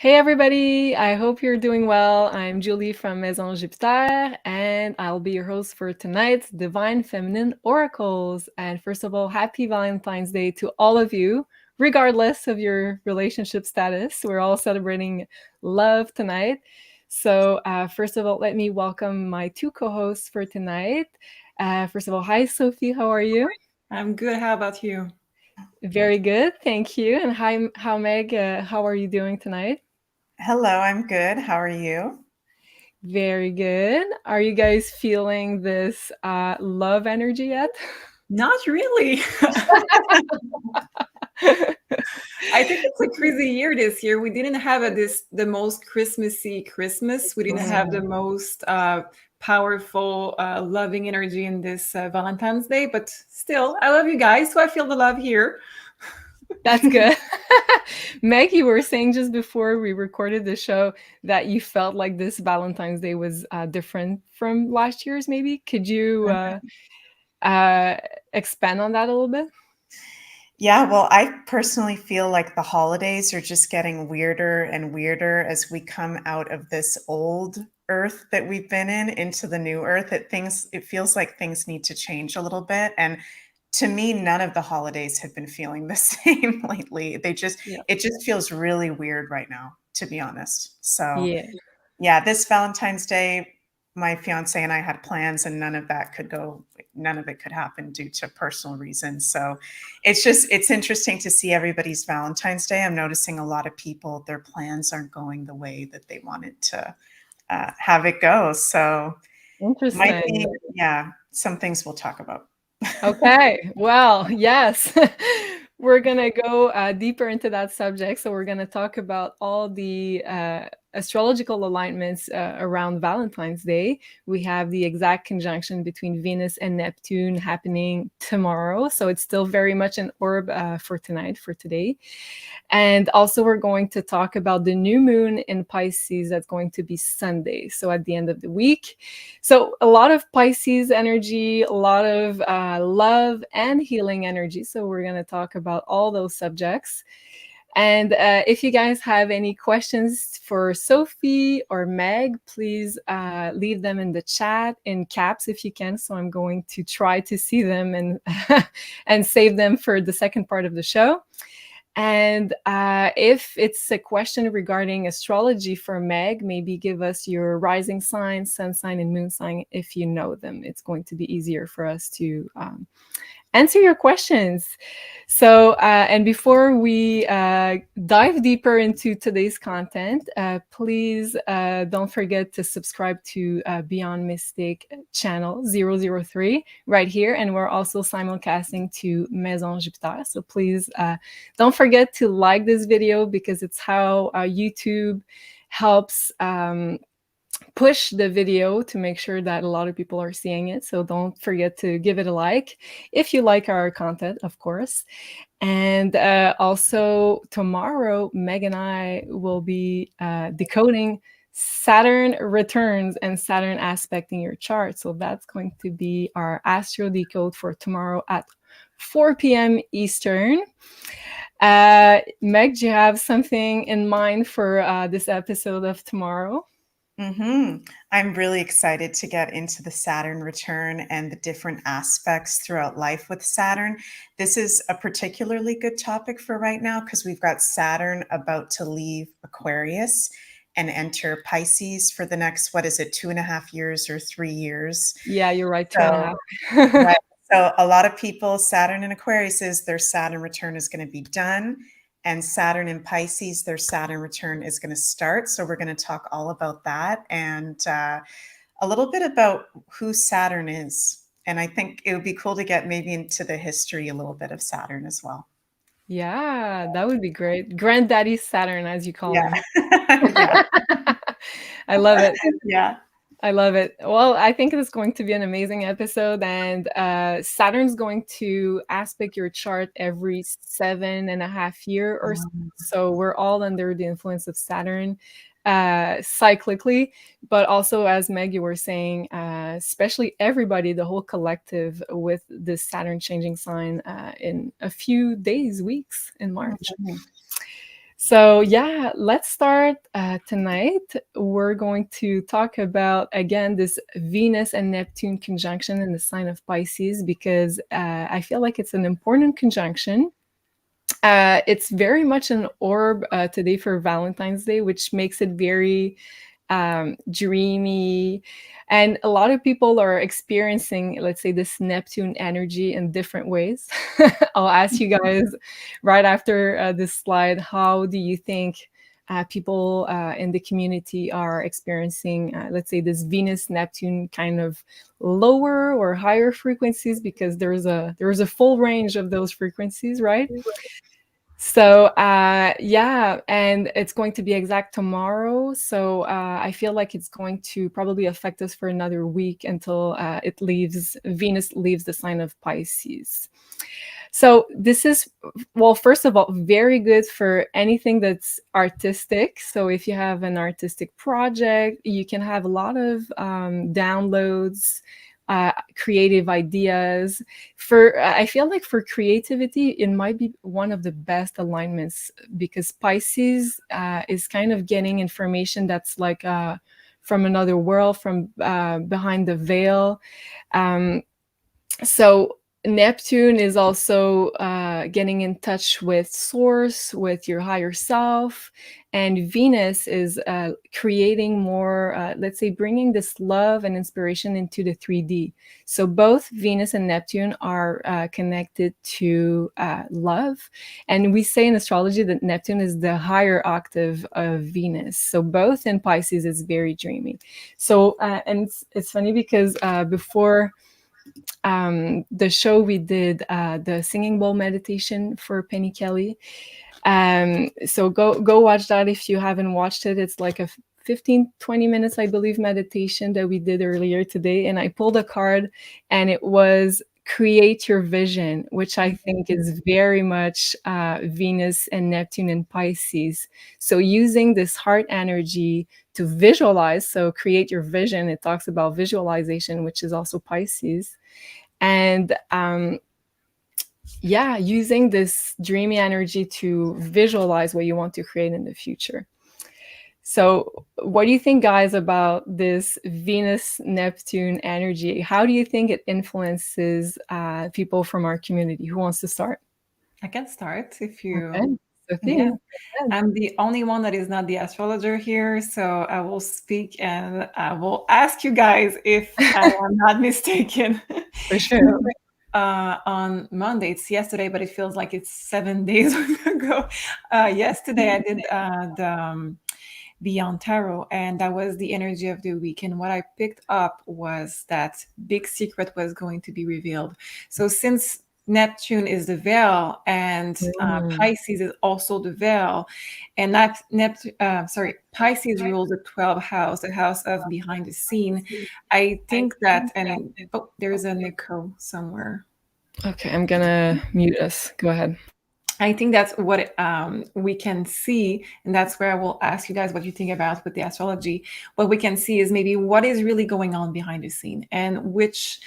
Hey everybody, I hope you're doing well. I'm Julie from MAISON Jupiter, and I'll be your host for tonight's Divine Feminine Oracles. And first of all, happy Valentine's Day to all of you, regardless of your relationship status. We're all celebrating love tonight. So, first of all, let me welcome my two co-hosts for tonight. First of all, hi Sophie, how are you? I'm good. How about you? Very good, thank you. And hi, Meg, how are you doing tonight? Hello, I'm good. How are you? Very good. Are you guys feeling this love energy yet? Not really. I think it's a crazy year this year. We didn't have the most Christmassy Christmas. We didn't have the most powerful, loving energy in this Valentine's Day. But still, I love you guys, so I feel the love here. That's good. Meg, you were saying just before we recorded the show that you felt like this Valentine's Day was different from last year's, maybe. Could you expand on that a little bit? Yeah, well, I personally feel like the holidays are just getting weirder and weirder as we come out of this old earth that we've been in into the new earth. It feels like things need to change a little bit. And to me, none of the holidays have been feeling the same lately. Yeah. It just feels really weird right now, to be honest. So Yeah. yeah, this Valentine's Day, my fiance and I had plans, and none of it could happen due to personal reasons. So it's interesting to see everybody's Valentine's Day. I'm noticing a lot of people, their plans aren't going the way that they wanted to have it go. So might Interesting. be, yeah, some things we'll talk about. Okay, well, yes. We're gonna go deeper into that subject. So we're gonna talk about all the astrological alignments around Valentine's Day. We have the exact conjunction between Venus and Neptune happening tomorrow. So it's still very much an orb for tonight, for today. And also, we're going to talk about the new moon in Pisces that's going to be Sunday. So at the end of the week. So a lot of Pisces energy, a lot of love and healing energy. So we're going to talk about all those subjects. And if you guys have any questions for Sophie or Meg, please leave them in the chat in caps if you can. So I'm going to try to see them and and save them for the second part of the show. And if it's a question regarding astrology for Meg, maybe give us your rising sign, sun sign, and moon sign if you know them. It's going to be easier for us to answer your questions. So, and before we dive deeper into today's content, please don't forget to subscribe to Beyond Mystic channel 003 right here. And we're also simulcasting to Maison Jupiter. So please don't forget to like this video because it's how YouTube helps push the video to make sure that a lot of people are seeing it. So don't forget to give it a like if you like our content, of course. And also tomorrow, Meg and I will be decoding Saturn returns and Saturn aspecting your chart. So that's going to be our astro decode for tomorrow at 4 p.m. Eastern. Meg, do you have something in mind for this episode of tomorrow? I'm really excited to get into the Saturn return and the different aspects throughout life with Saturn. This is a particularly good topic for right now because we've got Saturn about to leave Aquarius and enter Pisces for the next, what is it, 2.5 years or 3 years? Yeah, you're right, So, 2.5. right. So a lot of people, Saturn in Aquarius is their Saturn return is going to be done. And Saturn in Pisces, their Saturn return is going to start. So we're going to talk all about that and a little bit about who Saturn is. And I think it would be cool to get maybe into the history a little bit of Saturn as well. Yeah, that would be great. Granddaddy Saturn, as you call Yeah. him. Yeah. I love it. Yeah. I love it. Well, I think it's going to be an amazing episode, and Saturn's going to aspect your chart every 7.5 years or so. So we're all under the influence of Saturn cyclically, but also, as Meg, you were saying, especially everybody, the whole collective, with this Saturn changing sign in a few days, weeks in March. So, yeah, let's start tonight. We're going to talk about, again, this Venus and Neptune conjunction in the sign of Pisces, because I feel like it's an important conjunction. It's very much an orb today for Valentine's Day, which makes it very dreamy. And a lot of people are experiencing, let's say, this Neptune energy in different ways. I'll ask you guys right after this slide, how do you think people in the community are experiencing, let's say, this Venus Neptune kind of lower or higher frequencies? Because there's a full range of those frequencies, right? So yeah, and it's going to be exact tomorrow. So I feel like it's going to probably affect us for another week until Venus leaves the sign of Pisces. So this is, well, first of all, very good for anything that's artistic. So if you have an artistic project, you can have a lot of downloads, creative ideas. I feel like for creativity, it might be one of the best alignments, because Pisces is kind of getting information that's like from another world, from behind the veil. So Neptune is also getting in touch with source, with your higher self, and Venus is creating more, let's say, bringing this love and inspiration into the 3D. So both Venus and Neptune are connected to love, and we say in astrology that Neptune is the higher octave of Venus. So both in Pisces is very dreamy. So and it's funny because before the show, we did the singing bowl meditation for Penny Kelly. So go watch that if you haven't watched it. It's like a 15-20 minutes, I believe, meditation that we did earlier today. And I pulled a card, and it was create your vision, which I think is very much Venus and Neptune and Pisces. So using this heart energy to visualize, so create your vision, it talks about visualization, which is also Pisces. And yeah, using this dreamy energy to visualize what you want to create in the future. So what do you think, guys, about this Venus Neptune energy? How do you think it influences people from our community? Who wants to start? I can start if you. Okay. Sophie. Yeah. I'm the only one that is not the astrologer here, so I will speak and I will ask you guys if I am not mistaken. For sure. On Monday, it's yesterday, but it feels like it's 7 days ago. Yesterday, I did the Beyond Tarot, and that was the energy of the week. And what I picked up was that big secret was going to be revealed. So since Neptune is the veil, and Pisces is also the veil, and that Pisces rules the 12th house, the house of behind the scene. I think that, and there's an echo somewhere. Okay, I'm gonna mute us. Go ahead. I think that's what we can see, and that's where I will ask you guys what you think about with the astrology. What we can see is maybe what is really going on behind the scene, and which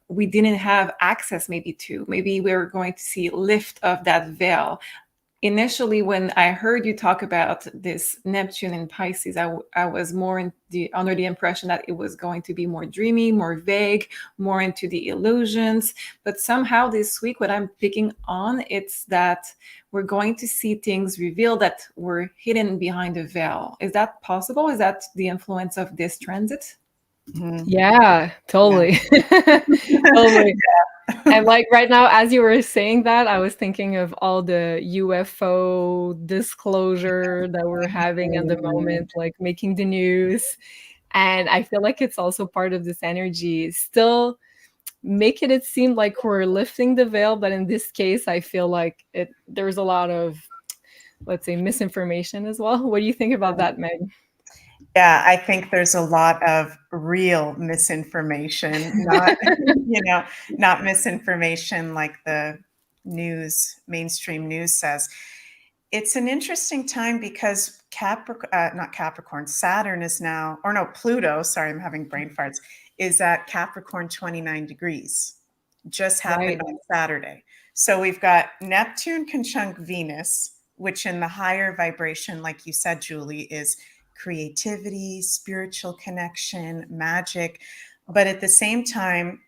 we didn't have access maybe to. Maybe we're going to see lift of that veil. Initially, when I heard you talk about this Neptune and Pisces, I was more under the impression that it was going to be more dreamy, more vague, more into the illusions. But somehow this week, what I'm picking on, it's that we're going to see things revealed that were hidden behind a veil. Is that possible? Is that the influence of this transit? Yeah, totally. Totally. And like right now, as you were saying that, I was thinking of all the UFO disclosure that we're having at the moment, like making the news. And I feel like it's also part of this energy, still making it seem like we're lifting the veil. But in this case, I feel like there's a lot of, let's say, misinformation as well. What do you think about that, Meg? Yeah, I think there's a lot of real misinformation, not, not misinformation like the mainstream news says. It's an interesting time because Saturn is now, or no, Pluto, sorry, I'm having brain farts, is at Capricorn 29 degrees. Just happened on Saturday. So we've got Neptune conjunct Venus, which in the higher vibration, like you said, Julie, is creativity, spiritual connection, magic. But at the same time,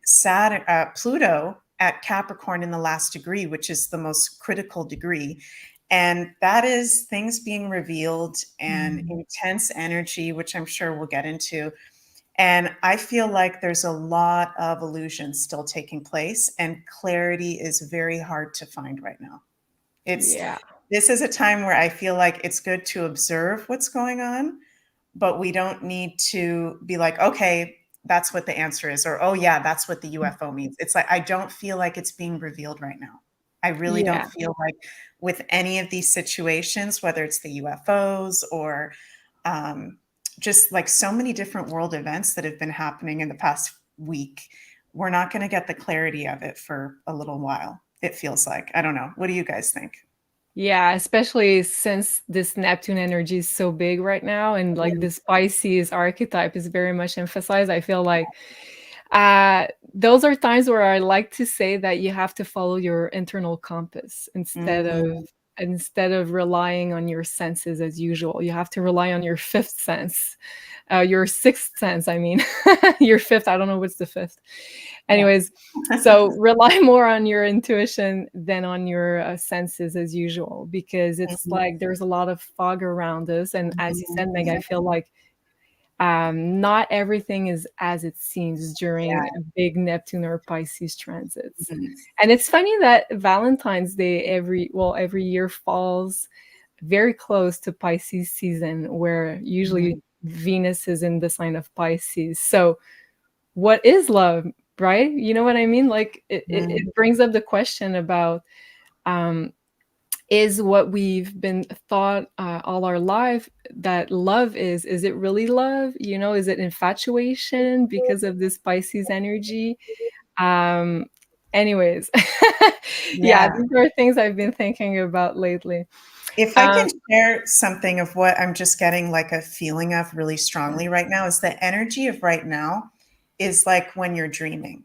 Pluto at Capricorn in the last degree, which is the most critical degree. And that is things being revealed and intense energy, which I'm sure we'll get into. And I feel like there's a lot of illusions still taking place, and clarity is very hard to find right now. This is a time where I feel like it's good to observe what's going on, but we don't need to be like, okay, that's what the answer is, or, oh yeah, that's what the UFO means. It's like, I don't feel like it's being revealed right now. I really don't feel like with any of these situations, whether it's the UFOs or just like so many different world events that have been happening in the past week, we're not going to get the clarity of it for a little while. It feels like, I don't know. What do you guys think? Yeah, especially since this Neptune energy is so big right now, and like this Pisces archetype is very much emphasized. I feel like those are times where I like to say that you have to follow your internal compass instead of relying on your senses as usual. You have to rely on your fifth sense, your sixth sense. I mean, your fifth. I don't know what's the fifth. Anyways, so rely more on your intuition than on your senses as usual, because it's like there's a lot of fog around us. And as you said, Meg, I feel like not everything is as it seems during big Neptune or Pisces transits. And it's funny that Valentine's Day every year falls very close to Pisces season, where usually Venus is in the sign of Pisces. So what is love, right? You know what I mean? Like it brings up the question about is what we've been taught all our life that love is it really love? You know, is it infatuation because of this Pisces energy? Anyways, these are things I've been thinking about lately. If I can share something of what I'm just getting like a feeling of really strongly right now, is the energy of right now is like when you're dreaming.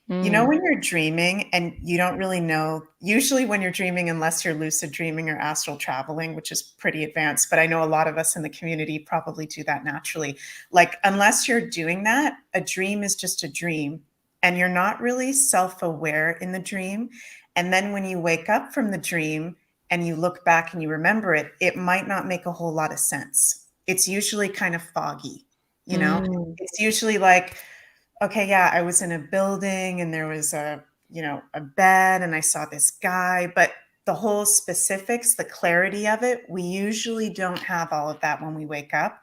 You know, when you're dreaming and you don't really know, usually when you're dreaming, unless you're lucid dreaming or astral traveling, which is pretty advanced, but I know a lot of us in the community probably do that naturally. Like, unless you're doing that, a dream is just a dream and you're not really self-aware in the dream. And then when you wake up from the dream and you look back and you remember it, it might not make a whole lot of sense. It's usually kind of foggy, you know? It's usually like, okay, yeah, I was in a building and there was a bed and I saw this guy, but the whole specifics, the clarity of it, we usually don't have all of that when we wake up.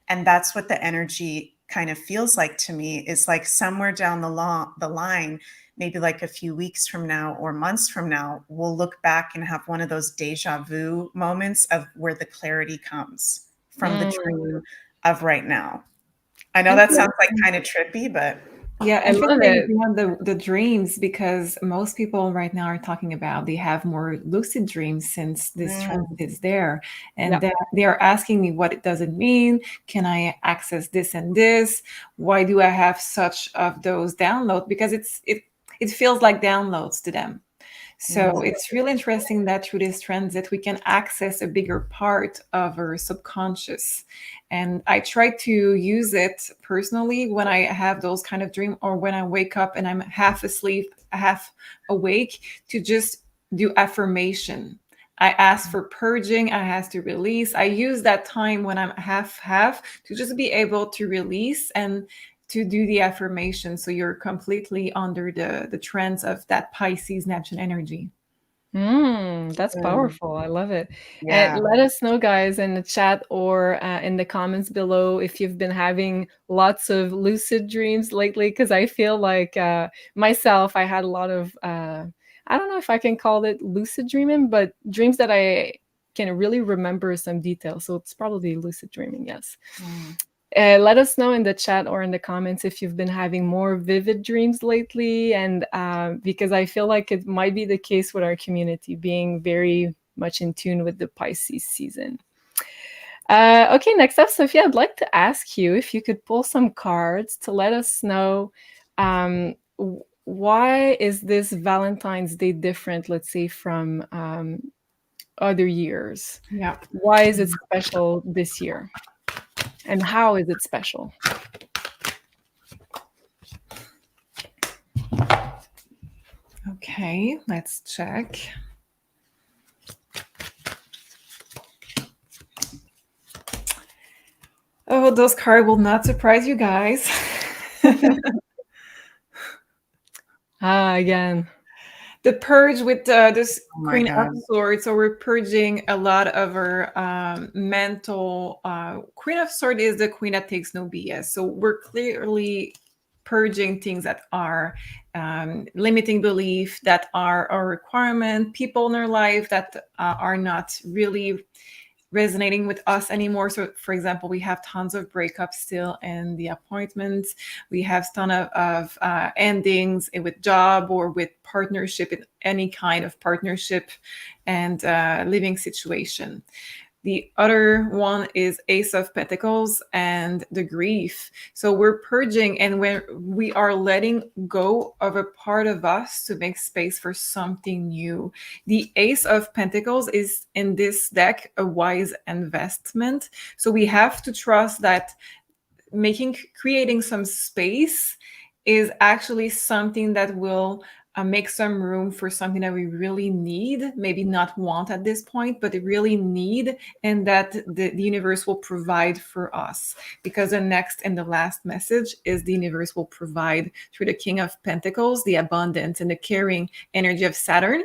And that's what the energy kind of feels like to me, is like somewhere down the line, maybe like a few weeks from now or months from now, we'll look back and have one of those deja vu moments of where the clarity comes from the dream of right now. I know that sounds like kind of trippy, but yeah, I love it. Beyond the dreams, because most people right now are talking about they have more lucid dreams since this transit is there, and they are asking me what does it mean? Can I access this and this? Why do I have such of those downloads? Because it feels like downloads to them. So it's really interesting that through this transit, we can access a bigger part of our subconscious. And I try to use it personally when I have those kind of dreams, or when I wake up and I'm half asleep, half awake, to just do affirmation. I ask for purging, I ask to release. I use that time when I'm half to just be able to release and to do the affirmation, so you're completely under the trends of that Pisces Neptune energy. That's powerful. I love it. And let us know, guys, in the chat or in the comments below if you've been having lots of lucid dreams lately, because I feel like myself, I had a lot of, I don't know if I can call it lucid dreaming, but dreams that I can really remember some details. So it's probably lucid dreaming, yes. Let us know in the chat or in the comments if you've been having more vivid dreams lately, and because I feel like it might be the case with our community being very much in tune with the Pisces season. Okay, next up, Sophie, I'd like to ask you if you could pull some cards to let us know why is this Valentine's Day different, let's say, from other years? Yeah. Why is it special this year? And how is it special? Okay, let's check. Oh, those cards will not surprise you guys. Again. The purge with this Oh my Queen God. of Swords. So we're purging a lot of our mental. Queen of Swords is the queen that takes no BS. So we're clearly purging things that are limiting belief, that are a requirement, people in our life that are not really resonating with us anymore. So, for example, we have tons of breakups still in the appointments. We have ton of endings with job or with partnership, in any kind of partnership and living situation. The other one is Ace of Pentacles and the grief. So we're purging, and when we are letting go of a part of us to make space for something new. The Ace of Pentacles is in this deck a wise investment. So we have to trust that creating some space is actually something that will make some room for something that we really need, maybe not want at this point, but really need, and that the universe will provide for us. Because the next and the last message is the universe will provide through the King of Pentacles, the abundance and the caring energy of Saturn.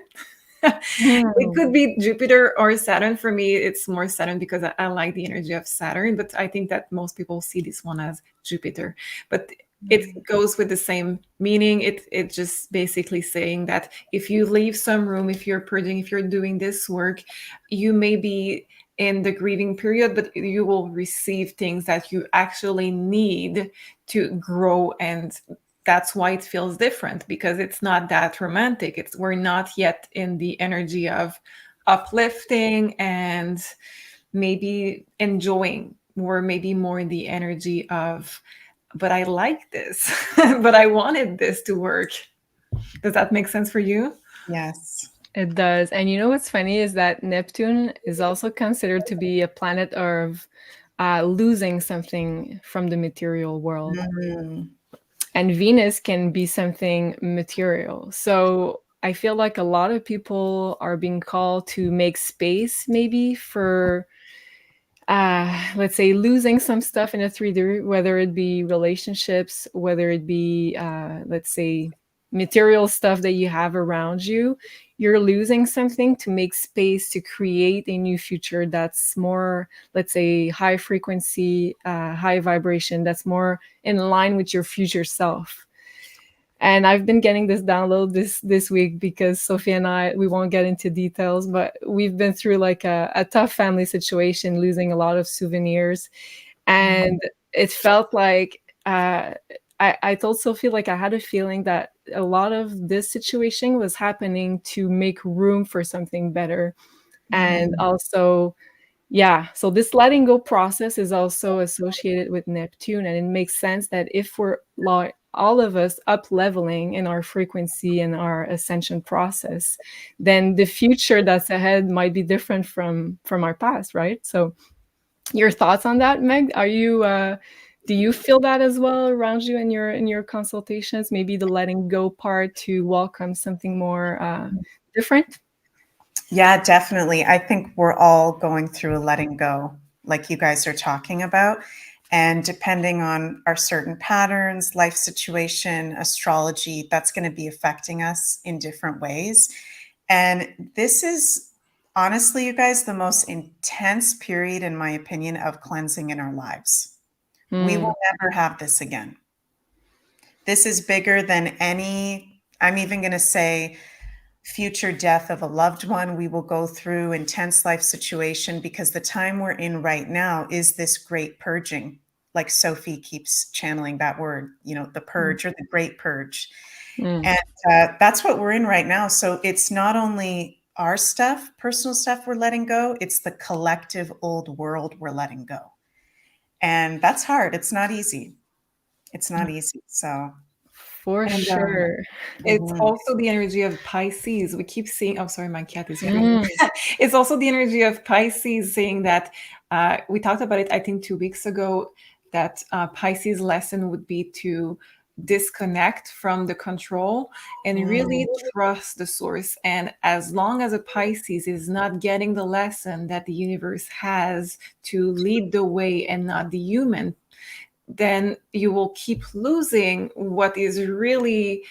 It could be Jupiter or Saturn. For me, it's more Saturn because I like the energy of Saturn, but I think that most people see this one as Jupiter. But it goes with the same meaning. It's just basically saying that if you leave some room, if you're purging, if you're doing this work, you may be in the grieving period, but you will receive things that you actually need to grow, and that's why it feels different, because it's not that romantic. We're not yet in the energy of uplifting and maybe enjoying, or maybe more in the energy of, but I like this, but I wanted this to work. Does that make sense for you? Yes. It does. And you know what's funny is that Neptune is also considered to be a planet of losing something from the material world. Mm. And Venus can be something material. So I feel like a lot of people are being called to make space maybe for let's say losing some stuff in a 3D, whether it be relationships, whether it be let's say material stuff that you have around you. You're losing something to make space to create a new future that's more, let's say, high frequency, high vibration, that's more in line with your future self. And I've been getting this download this week because Sophie and I, we won't get into details, but we've been through like a tough family situation, losing a lot of souvenirs. And it felt like I told Sophie, like, I had a feeling that a lot of this situation was happening to make room for something better. And also, yeah, so this letting go process is also associated with Neptune, and it makes sense that if we're all of us up leveling in our frequency and our ascension process, then the future that's ahead might be different from our past, right? So, your thoughts on that, Meg? Are you do you feel that as well around you in your consultations? Maybe the letting go part to welcome something more different. Yeah, definitely. I think we're all going through a letting go, like you guys are talking about. And depending on our certain patterns, life situation, astrology, that's going to be affecting us in different ways. And this is honestly, you guys, the most intense period, in my opinion, of cleansing in our lives. We will never have this again. This is bigger than any, I'm even going to say, future death of a loved one. We will go through intense life situation, because the time we're in right now is this great purging. Like Sophie keeps channeling that word, the purge or the great purge. And that's what we're in right now. So it's not only our stuff, personal stuff we're letting go, it's the collective old world we're letting go. And that's hard. It's not easy. It's not easy. So For And sure. it's also the energy of Pisces. We keep seeing, oh, sorry, my cat is screaming. Mm. It's also the energy of Pisces, saying that we talked about it, I think, 2 weeks ago, that Pisces lesson would be to disconnect from the control and really trust the source. And as long as a Pisces is not getting the lesson that the universe has to lead the way and not the human, then you will keep losing what is really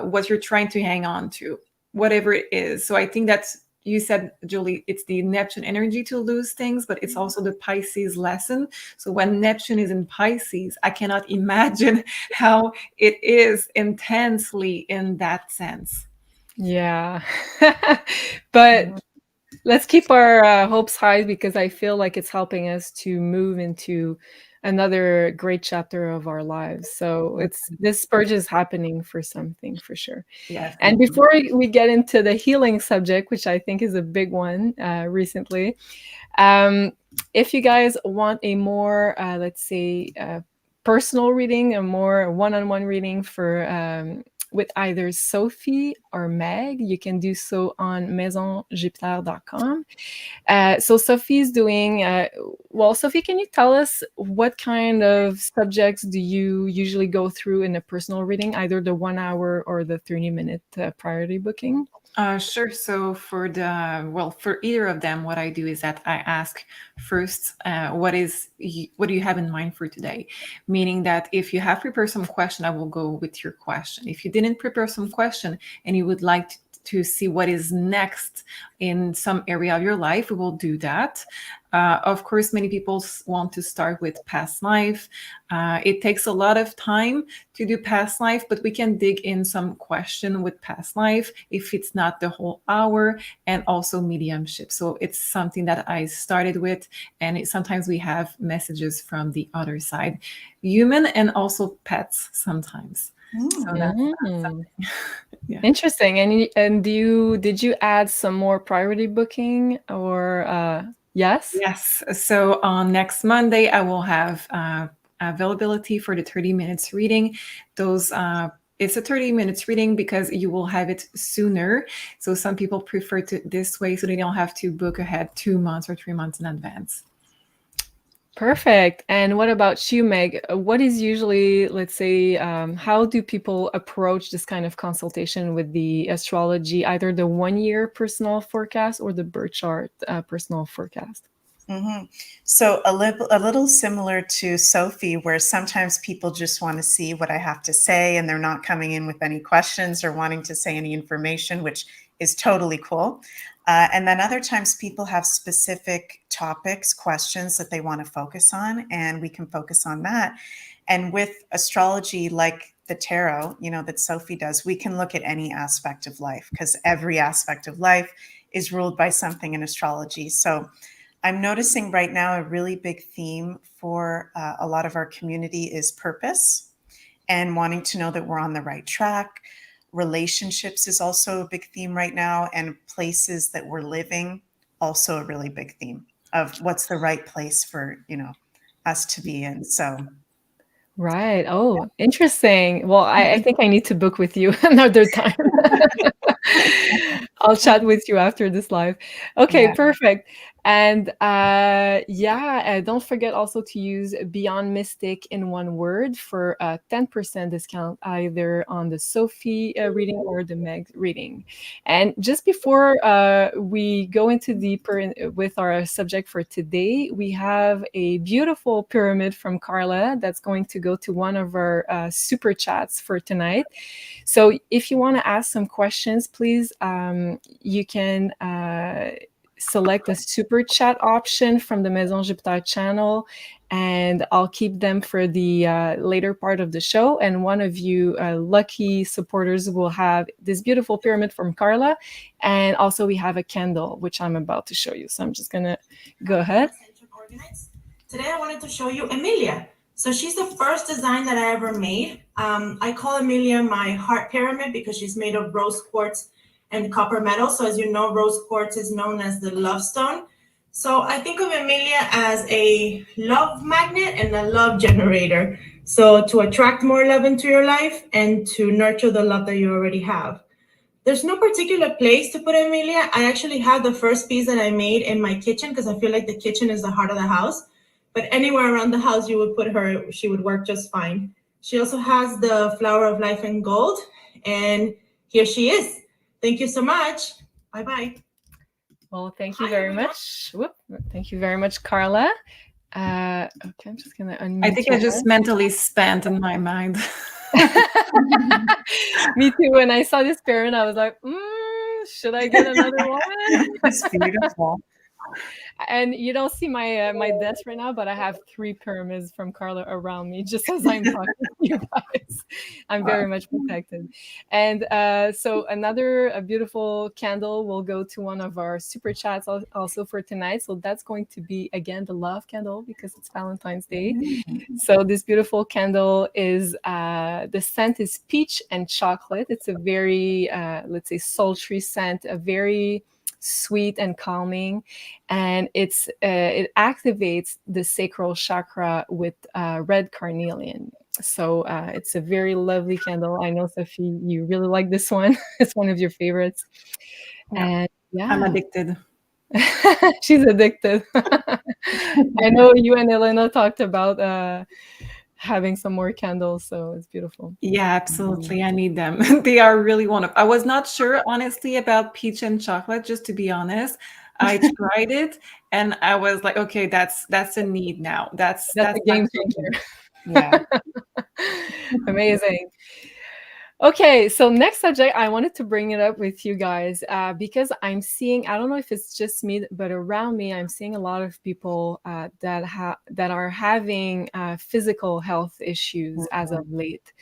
what you're trying to hang on to, whatever it is. So I think that's, you said, Julie, it's the Neptune energy to lose things, but it's also the Pisces lesson. So when Neptune is in Pisces, I cannot imagine how it is intensely in that sense. Yeah. But let's keep our hopes high, because I feel like it's helping us to move into another great chapter of our lives. So this purge is happening for something, for sure. Yes. And before we get into the healing subject, which I think is a big one recently, if you guys want a more, let's say, personal reading, a more one-on-one reading for with either Sophie or Meg, you can do so on MAISONJupiter.com. So Sophie's doing, well, Sophie, can you tell us what kind of subjects do you usually go through in a personal reading, either the 1 hour or the 30-minute priority booking? Sure. So for either of them, what I do is that I ask first, what do you have in mind for today? Meaning that if you have prepared some question, I will go with your question. If you didn't prepare some question and you would like to see what is next in some area of your life, we will do that. Of course, many people want to start with past life. It takes a lot of time to do past life, but we can dig in some question with past life if it's not the whole hour, and also mediumship. So it's something that I started with, and sometimes we have messages from the other side, human and also pets sometimes. So that's something. Yeah. Interesting. And did you add some more priority booking, or yes? Yes. So on next Monday, I will have availability for the 30 minutes reading. It's a 30 minutes reading because you will have it sooner. So some people prefer this way, so they don't have to book ahead 2 months or 3 months in advance. Perfect. And what about you, Meg? What is usually, let's say, how do people approach this kind of consultation with the astrology, either the 1 year personal forecast or the birth chart personal forecast? So a little similar to Sophie, where sometimes people just want to see what I have to say and they're not coming in with any questions or wanting to say any information, which is totally cool. And then other times people have specific topics, questions that they want to focus on, and we can focus on that. And with astrology, like the tarot, that Sophie does, we can look at any aspect of life, because every aspect of life is ruled by something in astrology. So I'm noticing right now a really big theme for a lot of our community is purpose and wanting to know that we're on the right track. Relationships is also a big theme right now, and places that we're living, also a really big theme of what's the right place for, us to be in. So. Right. Oh, interesting. Well, I think I need to book with you another time. I'll chat with you after this live. Okay, Yeah. perfect. And don't forget also to use BeyondMystic in one word for a 10% discount, either on the Sophie reading or the Meg reading. And just before we go into deeper with our subject for today, we have a beautiful pyramid from Carla that's going to go to one of our super chats for tonight. So if you want to ask some questions, please, you can select the super chat option from the Maison Jupiter channel, and I'll keep them for the later part of the show. And one of you lucky supporters will have this beautiful pyramid from Carla. And also we have a candle, which I'm about to show you. So I'm just going to go ahead. Today I wanted to show you Emilia. So she's the first design that I ever made. I call Emilia my heart pyramid because she's made of rose quartz and copper metal. So as you know, rose quartz is known as the love stone. So I think of Emilia as a love magnet and a love generator. So to attract more love into your life and to nurture the love that you already have. There's no particular place to put Emilia. I actually have the first piece that I made in my kitchen because I feel like the kitchen is the heart of the house. But anywhere around the house you would put her, she would work just fine. She also has the flower of life in gold. And here she is. Thank you so much. Bye bye. Well, thank you very much. Thank you very much, Carla. Okay, I'm just gonna unmute. I think I just mentally spent in my mind. Me too. When I saw this parent, I was like, should I get another one? It's beautiful. And you don't see my my desk right now, but I have 3 pyramids from Carla around me, just as I'm talking to you guys. I'm very much protected. And so a beautiful candle will go to one of our super chats also for tonight. So that's going to be, again, the love candle because it's Valentine's Day. So this beautiful candle is, the scent is peach and chocolate. It's a very, let's say, sultry scent, a very sweet and calming, and it activates the sacral chakra with red carnelian. So it's a very lovely candle. I know, Sophie, you really like this one. It's one of your favorites. Yeah. And yeah, I'm addicted. She's addicted. I know you and Elena talked about having some more candles, so it's beautiful. Yeah, absolutely. I need them. They are really wonderful. I was not sure, honestly, about peach and chocolate, just to be honest. I tried it and I was like, okay, that's a need now. That's a game changer. Yeah. Amazing. Okay, so next subject, I wanted to bring it up with you guys because I'm seeing, I don't know if it's just me, but around me, I'm seeing a lot of people that are having physical health issues as of late.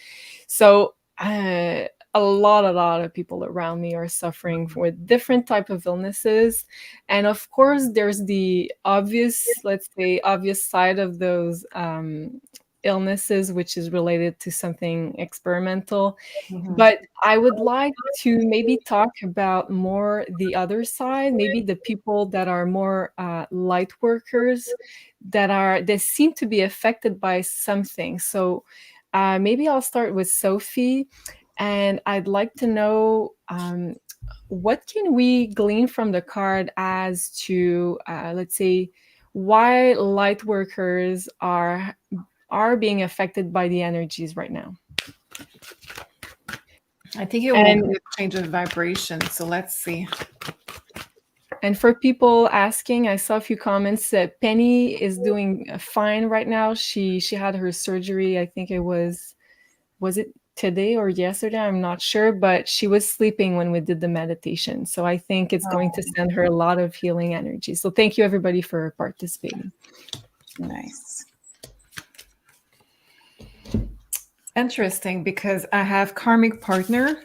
So a lot of people around me are suffering with different type of illnesses. And of course, there's the obvious, let's say, obvious side of those illnesses, which is related to something experimental. But I would like to maybe talk about more the other side, maybe the people that are more light workers that seem to be affected by something. So maybe I'll start with Sophie, and I'd like to know what can we glean from the card as to, let's say, why light workers are being affected by the energies right now. I think it will be a change of vibration. So let's see. And for people asking, I saw a few comments that Penny is doing fine right now. She had her surgery. I think it was it today or yesterday? I'm not sure, but she was sleeping when we did the meditation. So I think it's going to send her a lot of healing energy. So thank you everybody for participating. Nice. Interesting, because I have karmic partner,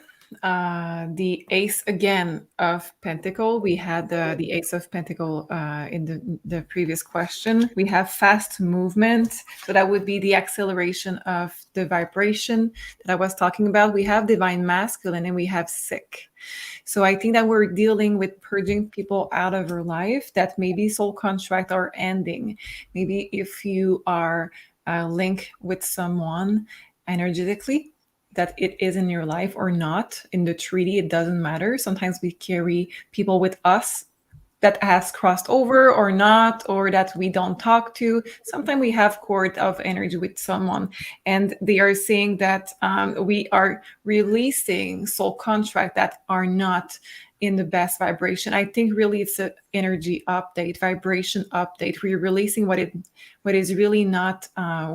the Ace again of Pentacle. We had the Ace of Pentacle in the previous question. We have fast movement, so that would be the acceleration of the vibration that I was talking about. We have divine masculine, and we have sick. So I think that we're dealing with purging people out of our life that maybe soul contract are ending. Maybe if you are linked with someone energetically, that it is in your life or not in the treaty, it doesn't matter. Sometimes we carry people with us that has crossed over or not, or that we don't talk to. Sometimes we have cord of energy with someone, and they are saying that we are releasing soul contract that are not in the best vibration. I think really it's an energy update, vibration update. We're releasing what is really not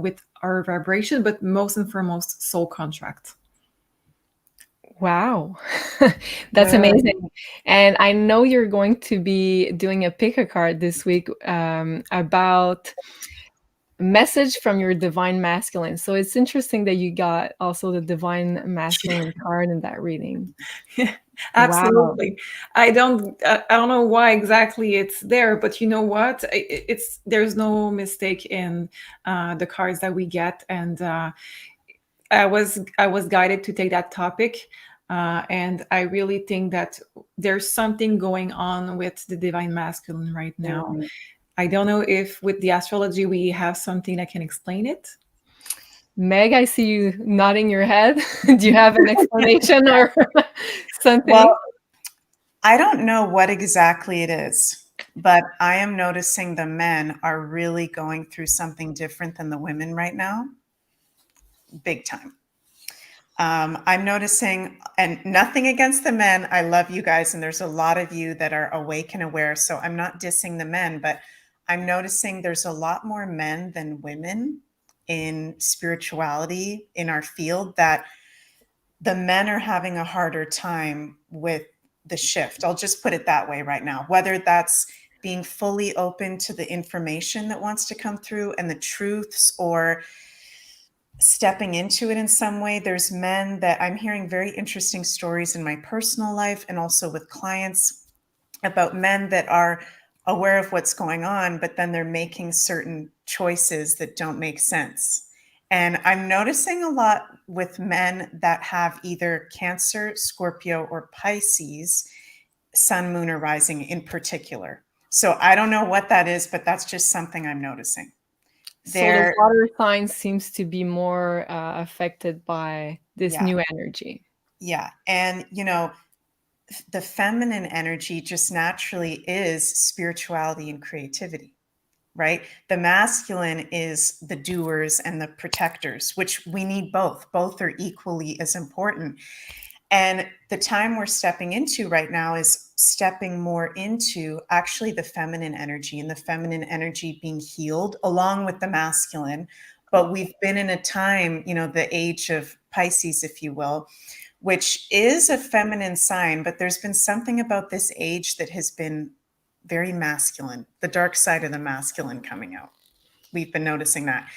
with our vibration, but most and foremost soul contract. Wow, that's amazing. And I know you're going to be doing a pick a card this week about message from your divine masculine. So it's interesting that you got also the divine masculine card in that reading. Yeah, absolutely. Wow. I don't know why exactly it's there, but you know what? There's no mistake in the cards that we get, and I was guided to take that topic. And I really think that there's something going on with the divine masculine right now. I don't know if with the astrology we have something that can explain it. Meg, I see you nodding your head. Do you have an explanation or something? Well, I don't know what exactly it is, but I am noticing the men are really going through something different than the women right now. Big time. I'm noticing, and nothing against the men. I love you guys, and there's a lot of you that are awake and aware. So I'm not dissing the men, but I'm noticing there's a lot more men than women in spirituality in our field, that the men are having a harder time with the shift. I'll just put it that way right now, whether that's being fully open to the information that wants to come through and the truths, or stepping into it in some way. There's men that I'm hearing very interesting stories in my personal life and also with clients about men that are aware of what's going on, but then they're making certain choices that don't make sense. And I'm noticing a lot with men that have either Cancer, Scorpio, or Pisces, sun, moon, or rising in particular. So I don't know what that is, but that's just something I'm noticing. So the water sign seems to be more affected by this new energy. Yeah. And, you know, the feminine energy just naturally is spirituality and creativity, right? The masculine is the doers and the protectors, which we need both. Both are equally as important. And the time we're stepping into right now is stepping more into actually the feminine energy, and the feminine energy being healed along with the masculine. But we've been in a time, you know, the age of Pisces, if you will, which is a feminine sign, but there's been something about this age that has been very masculine, the dark side of the masculine coming out. We've been noticing that.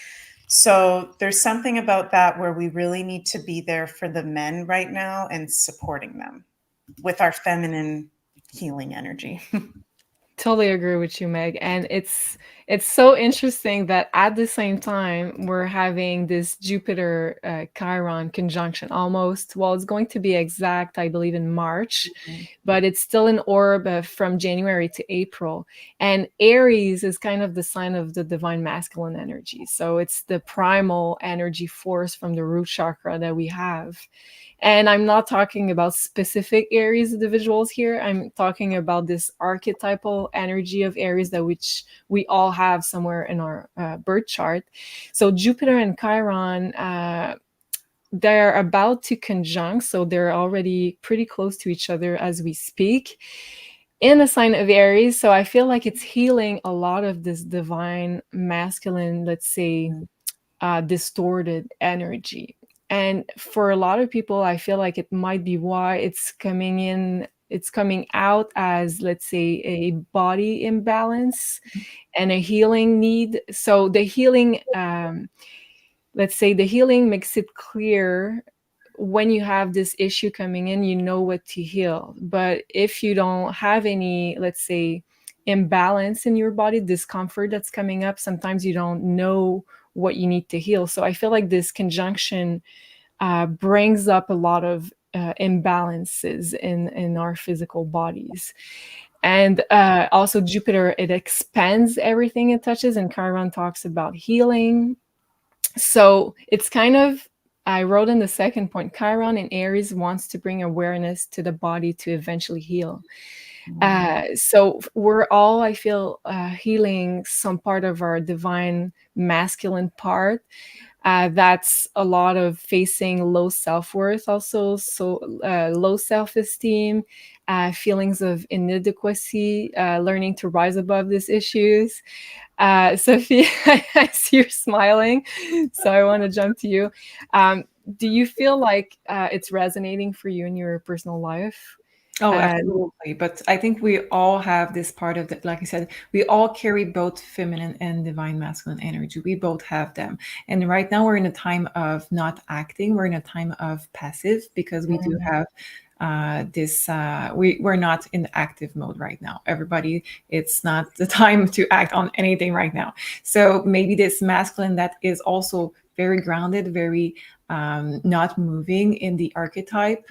So there's something about that where we really need to be there for the men right now and supporting them with our feminine healing energy. Totally agree with you, Meg. And it's so interesting that at the same time we're having this Jupiter Chiron conjunction almost. Well, it's going to be exact, I believe, in March, but it's still in orb from January to April. And Aries is kind of the sign of the divine masculine energy. So it's the primal energy force from the root chakra that we have. And I'm not talking about specific Aries individuals here. I'm talking about this archetypal energy of Aries that which we all have somewhere in our birth chart. So Jupiter and Chiron, they're about to conjunct. So they're already pretty close to each other as we speak in the sign of Aries. So I feel like it's healing a lot of this divine masculine, let's say, distorted energy. And for a lot of people, I feel like it might be why it's coming out as, let's say, a body imbalance and a healing need. So the healing, let's say the healing makes it clear when you have this issue coming in, you know what to heal. But if you don't have any, let's say, imbalance in your body, discomfort that's coming up, sometimes you don't know what you need to heal. So I feel like this conjunction brings up a lot of imbalances in our physical bodies. And also Jupiter, it expands everything it touches, and Chiron talks about healing. So it's kind of, I wrote in the second point, Chiron in Aries wants to bring awareness to the body to eventually heal. So we're all, I feel, healing some part of our divine masculine part. That's a lot of facing low self-worth, also, so low self-esteem, feelings of inadequacy, learning to rise above these issues. Sophie, I see you're smiling, so I want to jump to you. Do you feel like it's resonating for you in your personal life? Oh, absolutely. But I think we all have this part of that. Like I said, we all carry both feminine and divine masculine energy. We both have them. And right now we're in a time of not acting. We're in a time of passive, because we do have we're not in the active mode right now. Everybody, it's not the time to act on anything right now. So maybe this masculine that is also very grounded, very not moving in the archetype,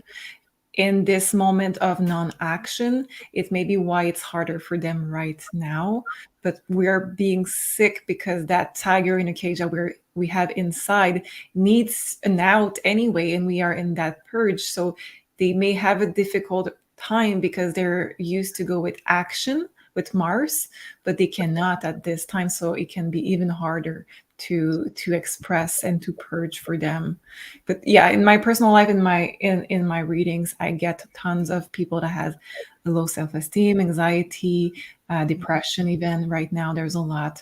in this moment of non-action, it may be why it's harder for them right now. But we're being sick because that tiger in a cage that we have inside needs an out anyway, and we are in that purge. So they may have a difficult time because they're used to go with action with Mars, but they cannot at this time. So it can be even harder to express and to purge for them. But yeah, in my personal life, in my readings, I get tons of people that has low self-esteem, anxiety, depression. Even right now there's a lot,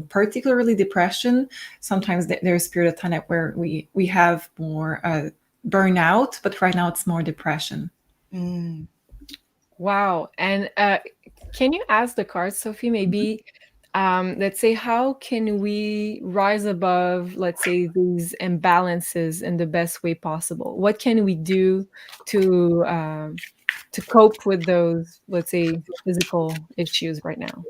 particularly depression. Sometimes there's a period of time where we have more burnout, but right now it's more depression. Wow. And can you ask the cards, Sophie, maybe, let's say, how can we rise above, let's say, these imbalances in the best way possible? What can we do to cope with those, let's say, physical issues right now?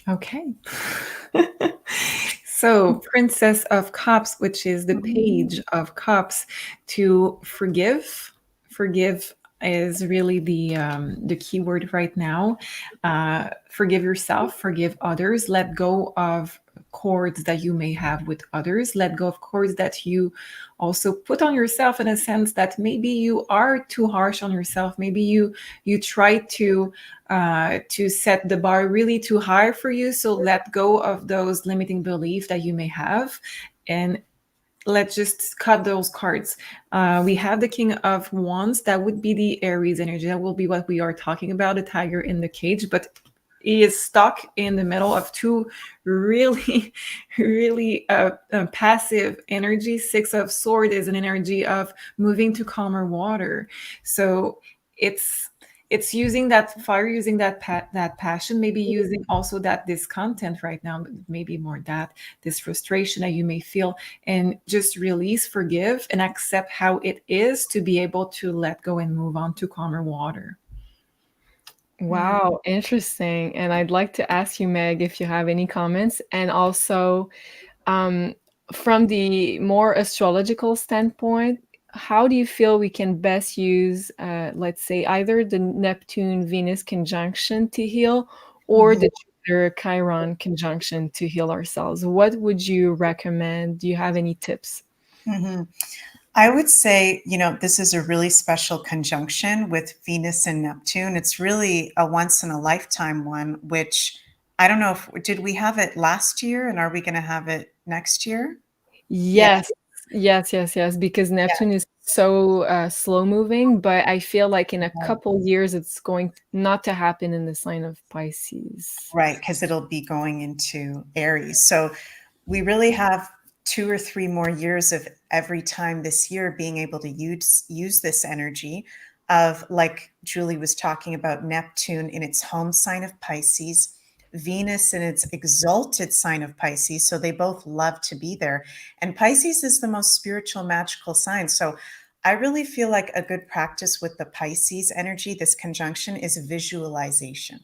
Okay. So, Princess of Cups, which is the Page of Cups, to forgive. Forgive is really the key word right now. Forgive yourself, forgive others, let go of cords that you may have with others, let go of cords that you also put on yourself, in a sense that maybe you are too harsh on yourself. Maybe you try to set the bar really too high for you. So let go of those limiting beliefs that you may have, and let's just cut those cards. We have the King of Wands. That would be the Aries energy. That will be what we are talking about, the tiger in the cage. But he is stuck in the middle of two really, really passive energies. Six of Swords is an energy of moving to calmer water. So it's using that fire, using that passion, maybe using also that discontent right now, maybe more that this frustration that you may feel, and just release, forgive, and accept how it is to be able to let go and move on to calmer water. Wow, interesting. And I'd like to ask you, Meg, if you have any comments, and also, um, from the more astrological standpoint, how do you feel we can best use, let's say, either the Neptune Venus conjunction to heal, or the Jupiter Chiron conjunction to heal ourselves? What would you recommend? Do you have any tips? I would say, this is a really special conjunction with Venus and Neptune. It's really a once in a lifetime one, which I don't know did we have it last year, and are we going to have it next year? Yes, yes, because Neptune is so slow moving, but I feel like in a couple years it's going not to happen in the sign of Pisces. Right, because it'll be going into Aries. So we really have 2 or 3 more years of every time this year being able to use this energy of, like Julie was talking about, Neptune in its home sign of Pisces, Venus in its exalted sign of Pisces. So they both love to be there. And Pisces is the most spiritual, magical sign. So I really feel like a good practice with the Pisces energy, this conjunction, is visualization.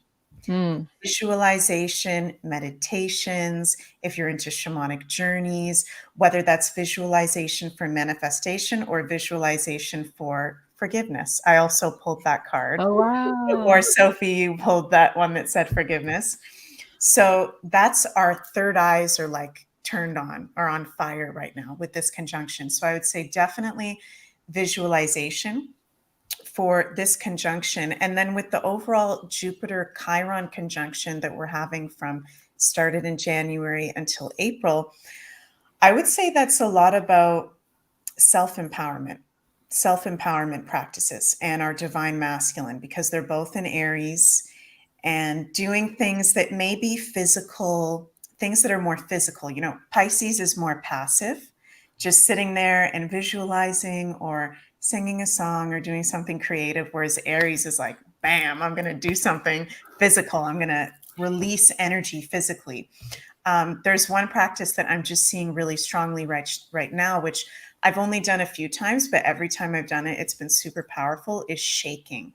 Visualization, meditations, if you're into shamanic journeys, whether that's visualization for manifestation or visualization for forgiveness. I also pulled that card. Oh, wow. Or Sophie, you pulled that one that said forgiveness. So that's our third eyes are like turned on or on fire right now with this conjunction. So I would say definitely visualization for this conjunction. And then with the overall Jupiter Chiron conjunction that we're having from started in January until April, I would say that's a lot about self-empowerment practices and our divine masculine, because they're both in Aries, and doing things that may be physical, things that are more physical. Pisces is more passive, just sitting there and visualizing or singing a song or doing something creative, whereas Aries is like, bam, I'm going to do something physical. I'm going to release energy physically. There's one practice that I'm just seeing really strongly right now, which I've only done a few times, but every time I've done it, it's been super powerful, is shaking.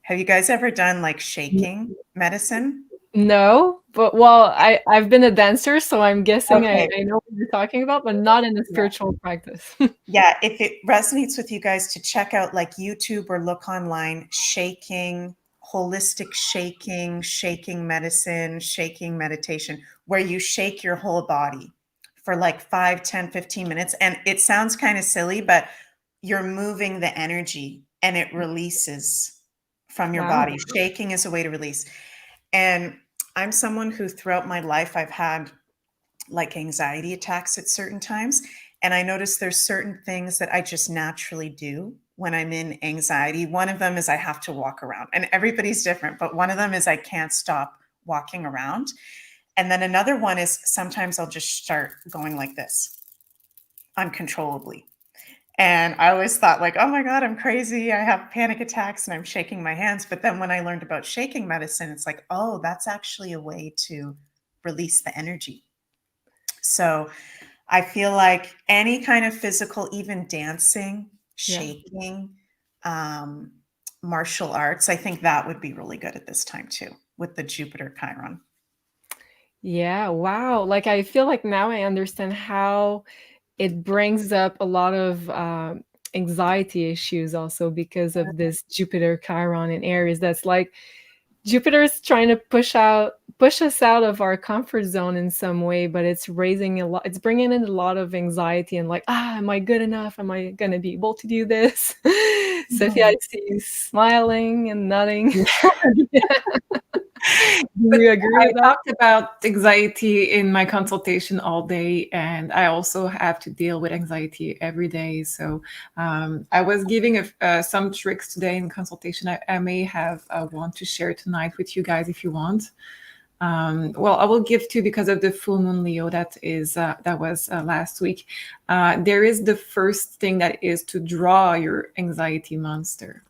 Have you guys ever done like shaking medicine? No, but well, I've been a dancer, so I'm guessing Okay. I know what you're talking about, but not in a spiritual practice. Yeah, if it resonates with you guys, to check out like YouTube or look online, shaking, holistic shaking, shaking medicine, shaking meditation, where you shake your whole body for like 5, 10, 15 minutes. And it sounds kind of silly, but you're moving the energy and it releases from your Wow. body. Shaking is a way to release. And I'm someone who throughout my life, I've had like anxiety attacks at certain times. And I notice there's certain things that I just naturally do when I'm in anxiety. One of them is I have to walk around, and everybody's different, but one of them is I can't stop walking around. And then another one is sometimes I'll just start going like this uncontrollably. And I always thought like, oh my God, I'm crazy. I have panic attacks and I'm shaking my hands. But then when I learned about shaking medicine, it's like, oh, that's actually a way to release the energy. So I feel like any kind of physical, even dancing, shaking, martial arts, I think that would be really good at this time too, with the Jupiter Chiron. Yeah, wow. Like I feel like now I understand how it brings up a lot of anxiety issues also because of this Jupiter Chiron in Aries. That's like Jupiter's trying to push us out of our comfort zone in some way, but it's raising a lot. It's bringing in a lot of anxiety and like, am I good enough? Am I going to be able to do this? Sophie, I see you smiling and nodding. Do you agree I with that? talked about anxiety in my consultation all day, and I also have to deal with anxiety every day. So I was giving some tricks today in consultation. I may have one to share tonight with you guys if you want. Well, I will give two because of the full moon Leo that was last week. There is the first thing that is to draw your anxiety monster.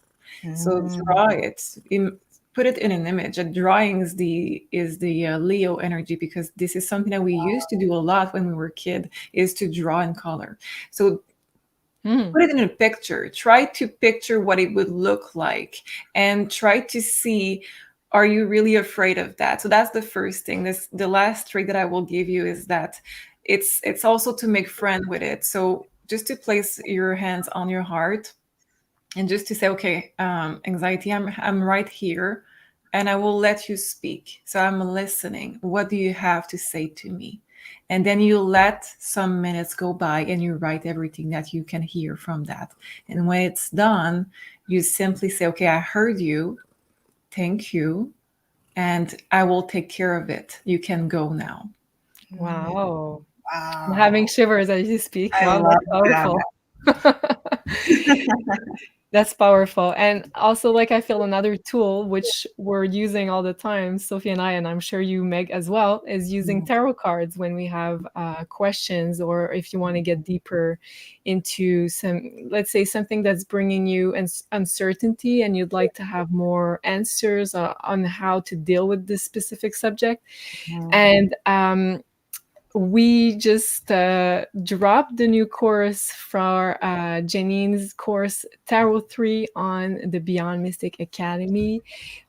So draw it. Put it in an image. A drawing is the Leo energy, because this is something that we used to do a lot when we were kid, is to draw in color. So put it in a picture. Try to picture what it would look like and try to see, are you really afraid of that? So that's the first thing. The last trick that I will give you is that it's also to make friend with it. So just to place your hands on your heart and just to say, okay, anxiety, I'm right here, and I will let you speak. So I'm listening. What do you have to say to me? And then you let some minutes go by and you write everything that you can hear from that. And when it's done, you simply say, okay, I heard you. Thank you. And I will take care of it. You can go now. Wow. Wow. I'm having shivers as you speak. I Wow, love that's powerful. That's powerful. And also, like, I feel another tool, which we're using all the time, Sophie and I'm sure you, Meg, as well, is using tarot cards when we have questions, or if you want to get deeper into let's say, something that's bringing you uncertainty and you'd like to have more answers on how to deal with this specific subject. And we just dropped the new course for Janine's course, Tarot 3, on the Beyond Mystic Academy.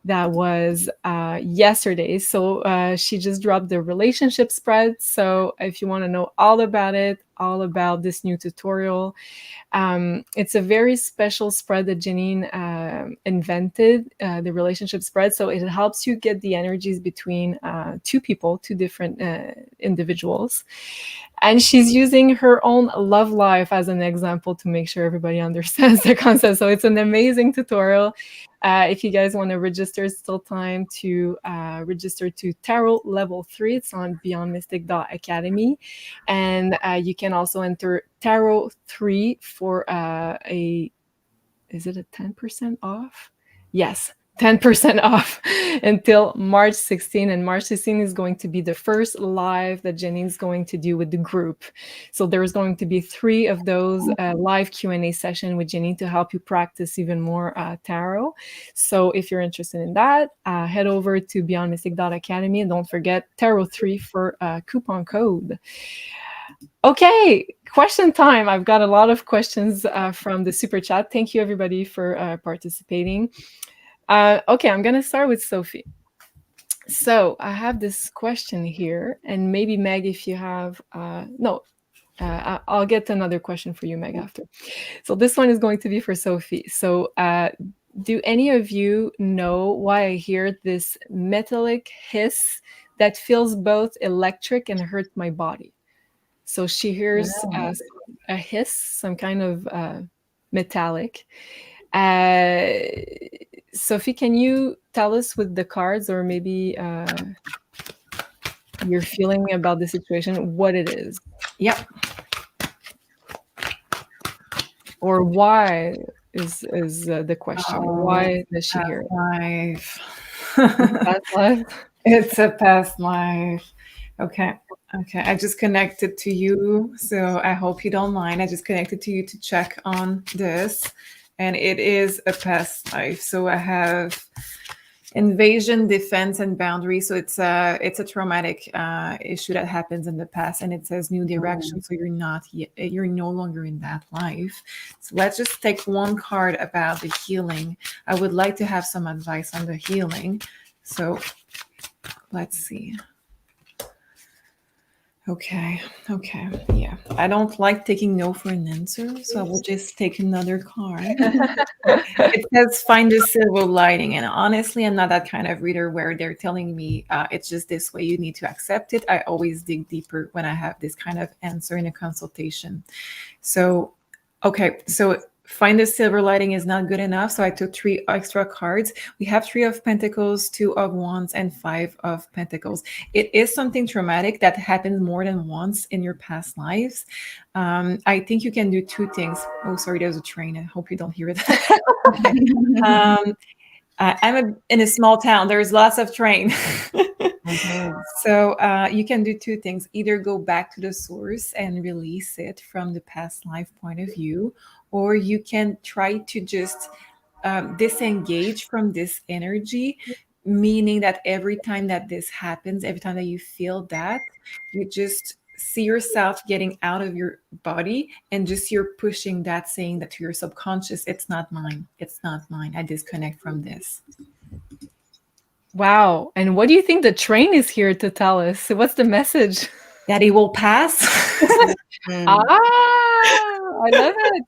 That was yesterday. So she just dropped the relationship spread. So if you want to know all about it, all about this new tutorial, it's a very special spread that Janine invented, the relationship spread. So it helps you get the energies between two people, two different individuals. And she's using her own love life as an example to make sure everybody understands the concept. So it's an amazing tutorial. If you guys want to register, it's still time to register to Tarot Level 3. It's on BeyondMystic.academy. And you can also enter Tarot 3 for is it a 10% off? Yes, 10% off until March 16. And March 16 is going to be the first live that Janine's going to do with the group. So there's going to be 3 of those live Q&A session with Janine to help you practice even more tarot. So if you're interested in that, head over to BeyondMystic.academy, and don't forget Tarot 3 for coupon code. Okay, question time. I've got a lot of questions from the super chat. Thank you, everybody, for participating. Okay, I'm going to start with Sophie. So I have this question here, and maybe Meg, if you have no, I'll get another question for you, Meg, after. So this one is going to be for Sophie. So do any of you know why I hear this metallic hiss that feels both electric and hurts my body? So she hears a hiss, some kind of metallic. Sophie, can you tell us with the cards, or maybe your feeling about the situation, what it is? Yep. Or why is the question? Why does she hear it? Life. Past life? It's a past life. Okay. Okay. I just connected to you, so I hope you don't mind. I just connected to you to check on this, and it is a past life. So I have invasion, defense, and boundary. So it's a traumatic issue that happens in the past, and it says new direction. So you're no longer in that life. So let's just take one card about the healing. I would like to have some advice on the healing. So let's see. Okay. Yeah. I don't like taking no for an answer, so I will just take another card. It says find the silver lining. And honestly, I'm not that kind of reader where they're telling me it's just this way, you need to accept it. I always dig deeper when I have this kind of answer in a consultation. So, okay. So find the silver lining is not good enough. So I took 3 extra cards. We have 3 of Pentacles, 2 of Wands, and 5 of Pentacles. It is something traumatic that happens more than once in your past lives. I think you can do 2 things. Oh, sorry, there's a train. I hope you don't hear it. I'm in a small town. There's lots of train. So you can do 2 things. Either go back to the source and release it from the past life point of view, or you can try to just disengage from this energy, meaning that every time that this happens, every time that you feel that, you just see yourself getting out of your body, and just you're pushing that, saying that to your subconscious, it's not mine. It's not mine. I disconnect from this. Wow. And what do you think the train is here to tell us? What's the message? That it will pass. I love it.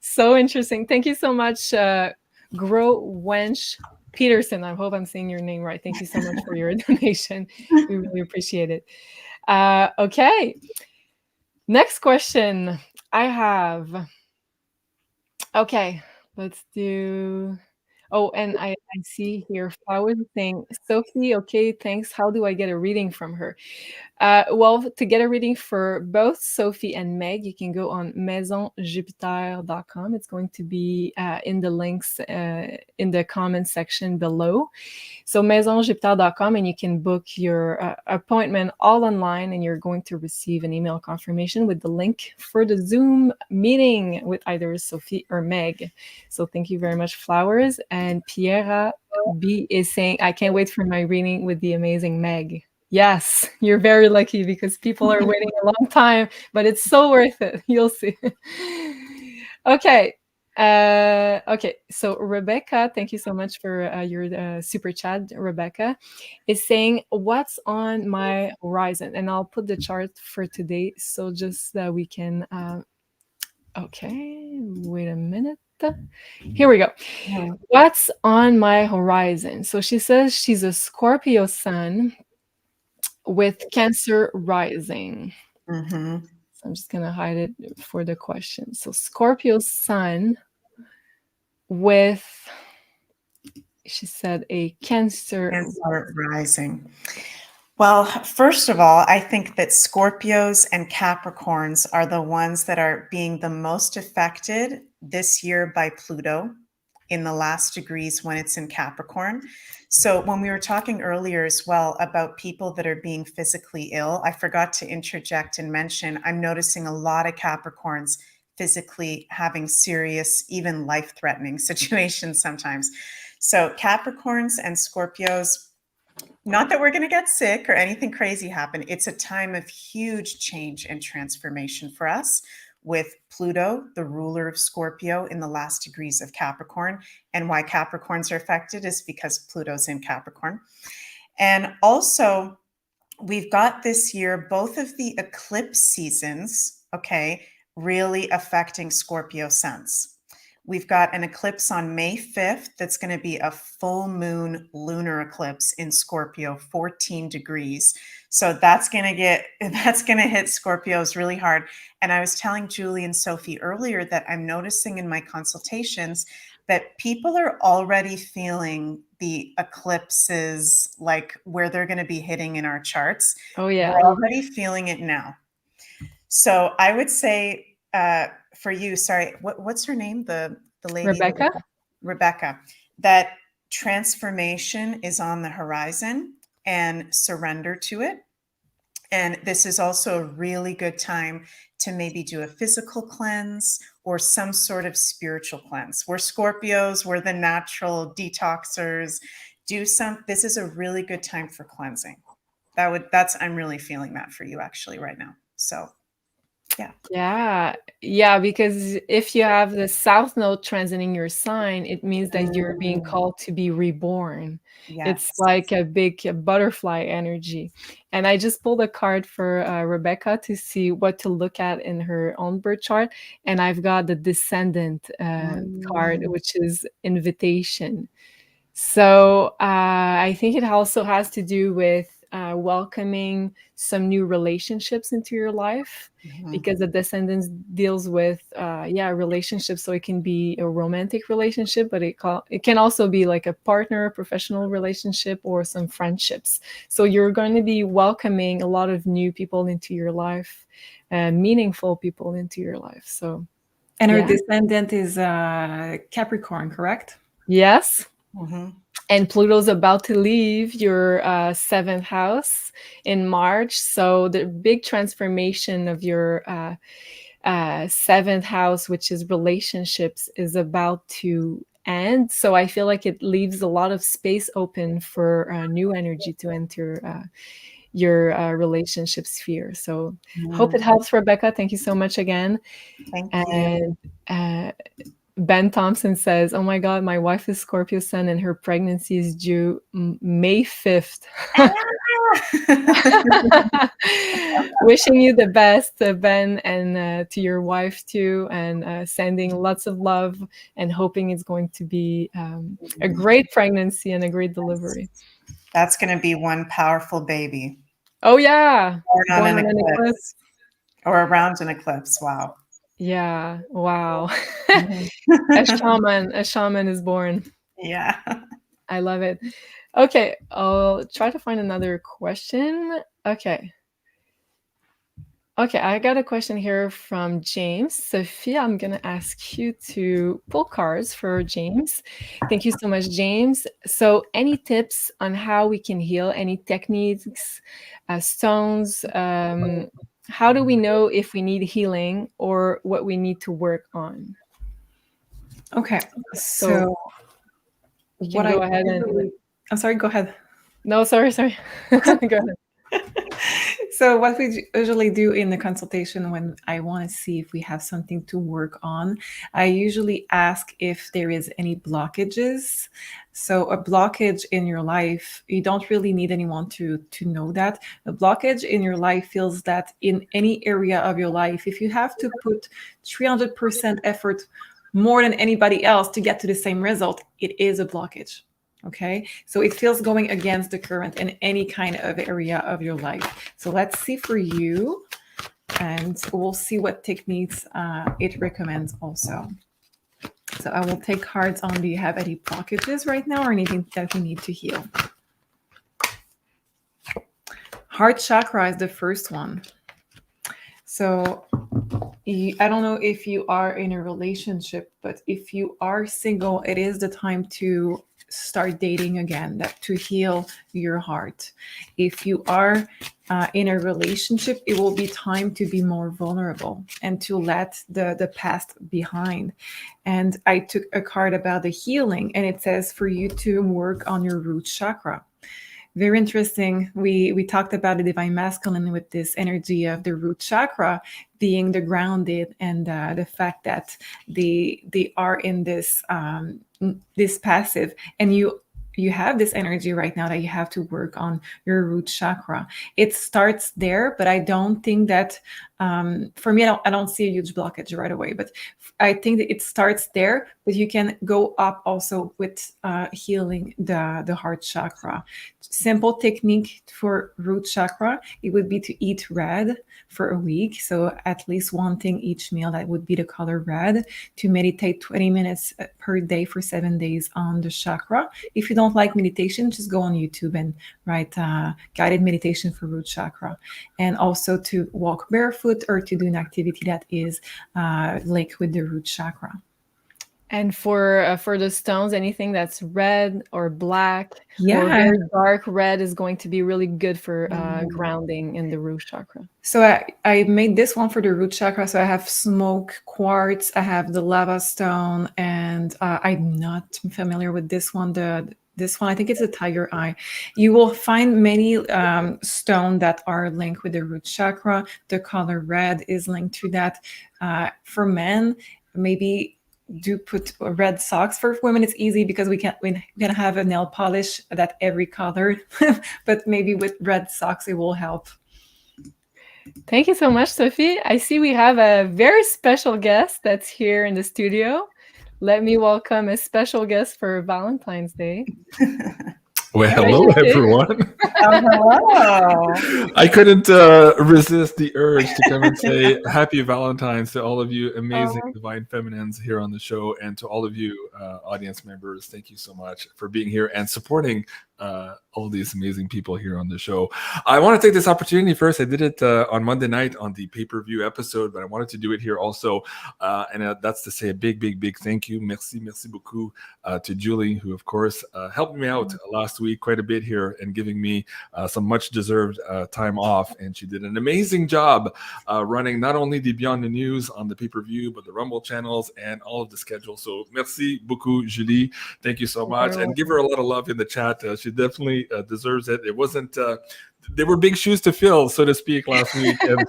So interesting. Thank you so much, Grow Wench Peterson. I hope I'm saying your name right. Thank you so much for your donation. We really appreciate it. Okay. Next question I have. Okay, let's do. Oh, and I see here Flowers saying, Sophie, okay, thanks. How do I get a reading from her? Well, to get a reading for both Sophie and Meg, you can go on MAISONJupiter.com. It's going to be in the links in the comment section below. So MAISONJupiter.com, and you can book your appointment all online, and you're going to receive an email confirmation with the link for the Zoom meeting with either Sophie or Meg. So thank you very much, Flowers. And Pierre B is saying, I can't wait for my reading with the amazing Meg. Yes, you're very lucky because people are waiting a long time, but it's so worth it. You'll see. Okay. Okay. So Rebecca, thank you so much for your super chat. Rebecca is saying, what's on my horizon? And I'll put the chart for today. So just that we can, okay, wait a minute. Here we go. What's on my horizon? So she says she's a Scorpio sun with Cancer rising. So I'm just going to hide it for the question. So Scorpio sun with, she said, a Cancer rising. Well, first of all, I think that Scorpios and Capricorns are the ones that are being the most affected this year by Pluto in the last degrees when it's in Capricorn. So when we were talking earlier as well about people that are being physically ill, I forgot to interject and mention, I'm noticing a lot of Capricorns physically having serious, even life-threatening situations sometimes. So Capricorns and Scorpios, not that we're going to get sick or anything crazy happen. It's a time of huge change and transformation for us. with Pluto, the ruler of Scorpio, in the last degrees of Capricorn. And why Capricorns are affected is because Pluto's in Capricorn. And also, we've got this year both of the eclipse seasons, okay, really affecting Scorpio sense. We've got an eclipse on May 5th that's going to be a full moon lunar eclipse in Scorpio, 14 degrees. So that's going to hit Scorpios really hard. And I was telling Julie and Sophie earlier that I'm noticing in my consultations that people are already feeling the eclipses, like where they're going to be hitting in our charts. Oh, yeah. We're already feeling it now. So I would say, for you, sorry, what's her name? The lady, Rebecca, that transformation is on the horizon and surrender to it. And this is also a really good time to maybe do a physical cleanse or some sort of spiritual cleanse. We're Scorpios, we're the natural detoxers. This is a really good time for cleansing. I'm really feeling that for you actually right now. So yeah, because if you have the South Node transiting your sign, it means that you're being called to be reborn. Yes. It's like a big butterfly energy. And I just pulled a card for Rebecca to see what to look at in her own birth chart, and I've got the Descendant card, which is invitation. So I think it also has to do with welcoming some new relationships into your life, because the Descendants deals with relationships. So it can be a romantic relationship, but it can also be like a partner, professional relationship, or some friendships. So you're going to be welcoming a lot of new people into your life, meaningful people into your life. So, and our Descendant is Capricorn, correct? Yes. And Pluto's about to leave your seventh house in March. So the big transformation of your seventh house, which is relationships, is about to end. So I feel like it leaves a lot of space open for new energy to enter your relationship sphere. So hope it helps, Rebecca. Thank you so much again. Thank you. And Ben Thompson says, "Oh my God, my wife is Scorpio Sun and her pregnancy is due May 5th. Wishing you the best, Ben, and to your wife too, and sending lots of love and hoping it's going to be a great pregnancy and a great delivery. That's going to be one powerful baby. Oh yeah. Born on an eclipse. Or around an eclipse. Wow. Yeah. Wow. A shaman is born. Yeah. I love it. Okay, I'll try to find another question. Okay, I got a question here from James. Sophie, I'm going to ask you to pull cards for James. Thank you so much, James. So any tips on how we can heal? Any techniques, stones? How do we know if we need healing or what we need to work on? Okay, so what go ahead and... I'm sorry, go ahead. No, sorry. Go ahead. So what we usually do in the consultation when I want to see if we have something to work on, I usually ask if there is any blockages. So a blockage in your life, you don't really need anyone to know that. A blockage in your life feels that in any area of your life, if you have to put 300% effort more than anybody else to get to the same result, it is a blockage. Okay, so it feels going against the current in any kind of area of your life. So let's see for you, and we'll see what techniques it recommends also. So I will take cards on, do you have any blockages right now or anything that we need to heal? Heart chakra is the first one. So I don't know if you are in a relationship, but if you are single, it is the time to start dating again, to heal your heart. If you are in a relationship, it will be time to be more vulnerable and to let the past behind. And I took a card about the healing, and it says for you to work on your root chakra. very interesting. We talked about the divine masculine with this energy of the root chakra being the grounded, and the fact that they are in this this passive, and you have this energy right now that you have to work on your root chakra. It starts there, but I don't think that for me, I don't see a huge blockage right away, but I think that it starts there, but you can go up also with healing the heart chakra. Simple technique for root chakra, it would be to eat red for a week. So at least one thing each meal that would be the color red, to meditate 20 minutes per day for 7 days on the chakra. If you don't like meditation, just go on YouTube and write guided meditation for root chakra. And also to walk barefoot or to do an activity that is linked with the root chakra. And for the stones, anything that's red or black Yeah. or very dark red is going to be really good for grounding in the root chakra. So I made this one for the root chakra. So I have smoke quartz, I have the lava stone, and I'm not familiar with this one. This one, I think it's a tiger eye. You will find many stones that are linked with the root chakra. The color red is linked to that. For men, maybe do put red socks. For women, it's easy because we can have a nail polish that every color, but maybe with red socks it will help. Thank you so much, Sophie. I see we have a very special guest that's here in the studio. Let me welcome a special guest for Valentine's Day. Well, hello, everyone. Hello. I couldn't resist the urge to come and say happy Valentine's to all of you amazing divine feminines here on the show, and to all of you audience members. Thank you so much for being here and supporting all these amazing people here on the show. I want to take this opportunity first. I did it on Monday night on the pay-per-view episode, but I wanted to do it here also. And that's to say a big thank you. Merci beaucoup to Julie, who of course helped me out last week quite a bit here and giving me some much deserved time off. And she did an amazing job running not only the Beyond the News on the pay-per-view, but the Rumble channels and all of the schedule. So merci beaucoup, Julie. Thank you so much. And give her a lot of love in the chat. She definitely deserves it. It wasn't there were big shoes to fill, so to speak, last week, and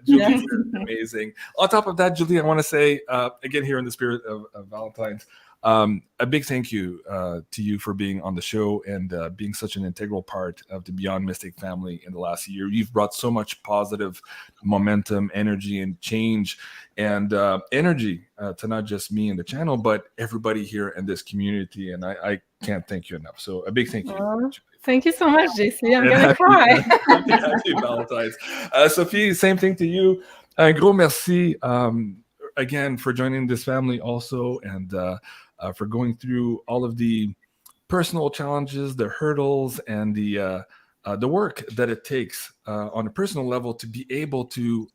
Julie did amazing. On top of that, Julie, I want to say again here in the spirit of Valentine's, a big thank you to you for being on the show and being such an integral part of the Beyond Mystic family in the last year. You've brought so much positive momentum, energy, and change, and energy to not just me and the channel, but everybody here in this community. And I can't thank you enough. So a big thank you. Thank you so much, JC. I'm going to cry. Happy Valentine's. Sophie, same thing to you. Un gros merci again for joining this family also, and for going through all of the personal challenges, the hurdles, and the work that it takes on a personal level to be able to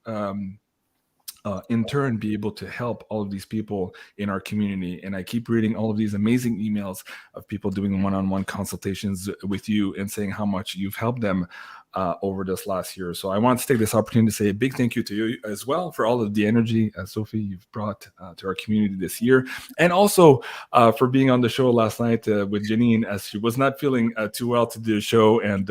in turn be able to help all of these people in our community. And I keep reading all of these amazing emails of people doing one-on-one consultations with you and saying how much you've helped them over this last year. So I want to take this opportunity to say a big thank you to you as well for all of the energy, Sophie, you've brought to our community this year. And also for being on the show last night with Janine, as she was not feeling too well to do the show, and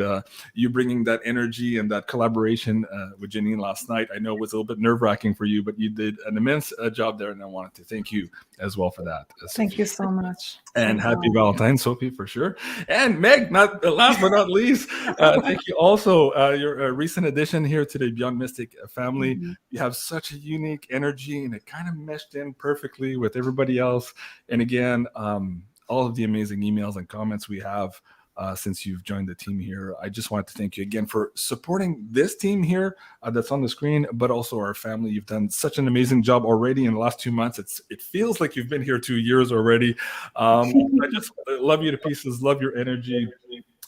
you bringing that energy and that collaboration with Janine last night. I know it was a little bit nerve-wracking for you, but you did an immense job there, and I wanted to thank you as well for that. Thank you so much. And happy Valentine's, Sophie, for sure. And Meg, not last but not least, thank you also. Your recent addition here to the Beyond Mystic family. You have such a unique energy, and it kind of meshed in perfectly with everybody else. And again, all of the amazing emails and comments we have since you've joined the team here. I just wanted to thank you again for supporting this team here that's on the screen, but also our family. You've done such an amazing job already in the last 2 months. It feels like you've been here 2 years already. I just love you to pieces, love your energy.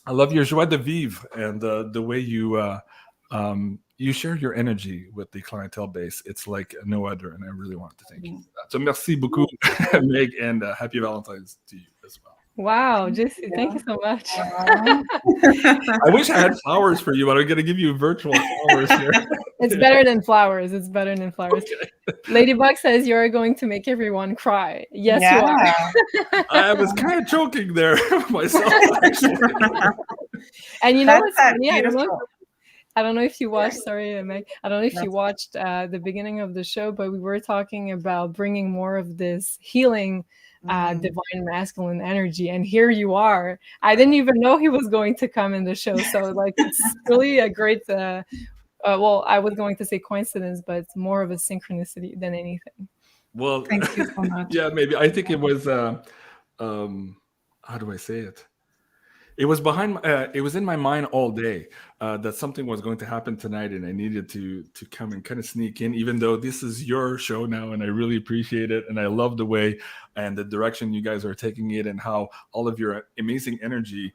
I love your joie de vivre and the way you share your energy with the clientele base. It's like no other, and I really want to thank you for that. So merci beaucoup, Meg, and happy Valentine's to you as well. Wow, Jesse, thank you so much. I wish I had flowers for you, but I'm going to give you virtual flowers here. It's better than flowers. It's better than flowers. Okay. Ladybug says you're going to make everyone cry. Yes, you are. I was kind of choking there myself, actually. And you know That's what's that funny? beautiful. I don't know if you watched, sorry, Meg. I don't know if you watched the beginning of the show, but we were talking about bringing more of this healing, divine masculine energy. And here you are. I didn't even know he was going to come in the show. So, like, it's really a great, well, I was going to say coincidence, but it's more of a synchronicity than anything. Well, Thank you so much. yeah, maybe. I think it was, how do I say it? It was it was in my mind all day that something was going to happen tonight, and I needed to come and kind of sneak in, even though this is your show now, and I really appreciate it, and I love the way and the direction you guys are taking it, and how all of your amazing energy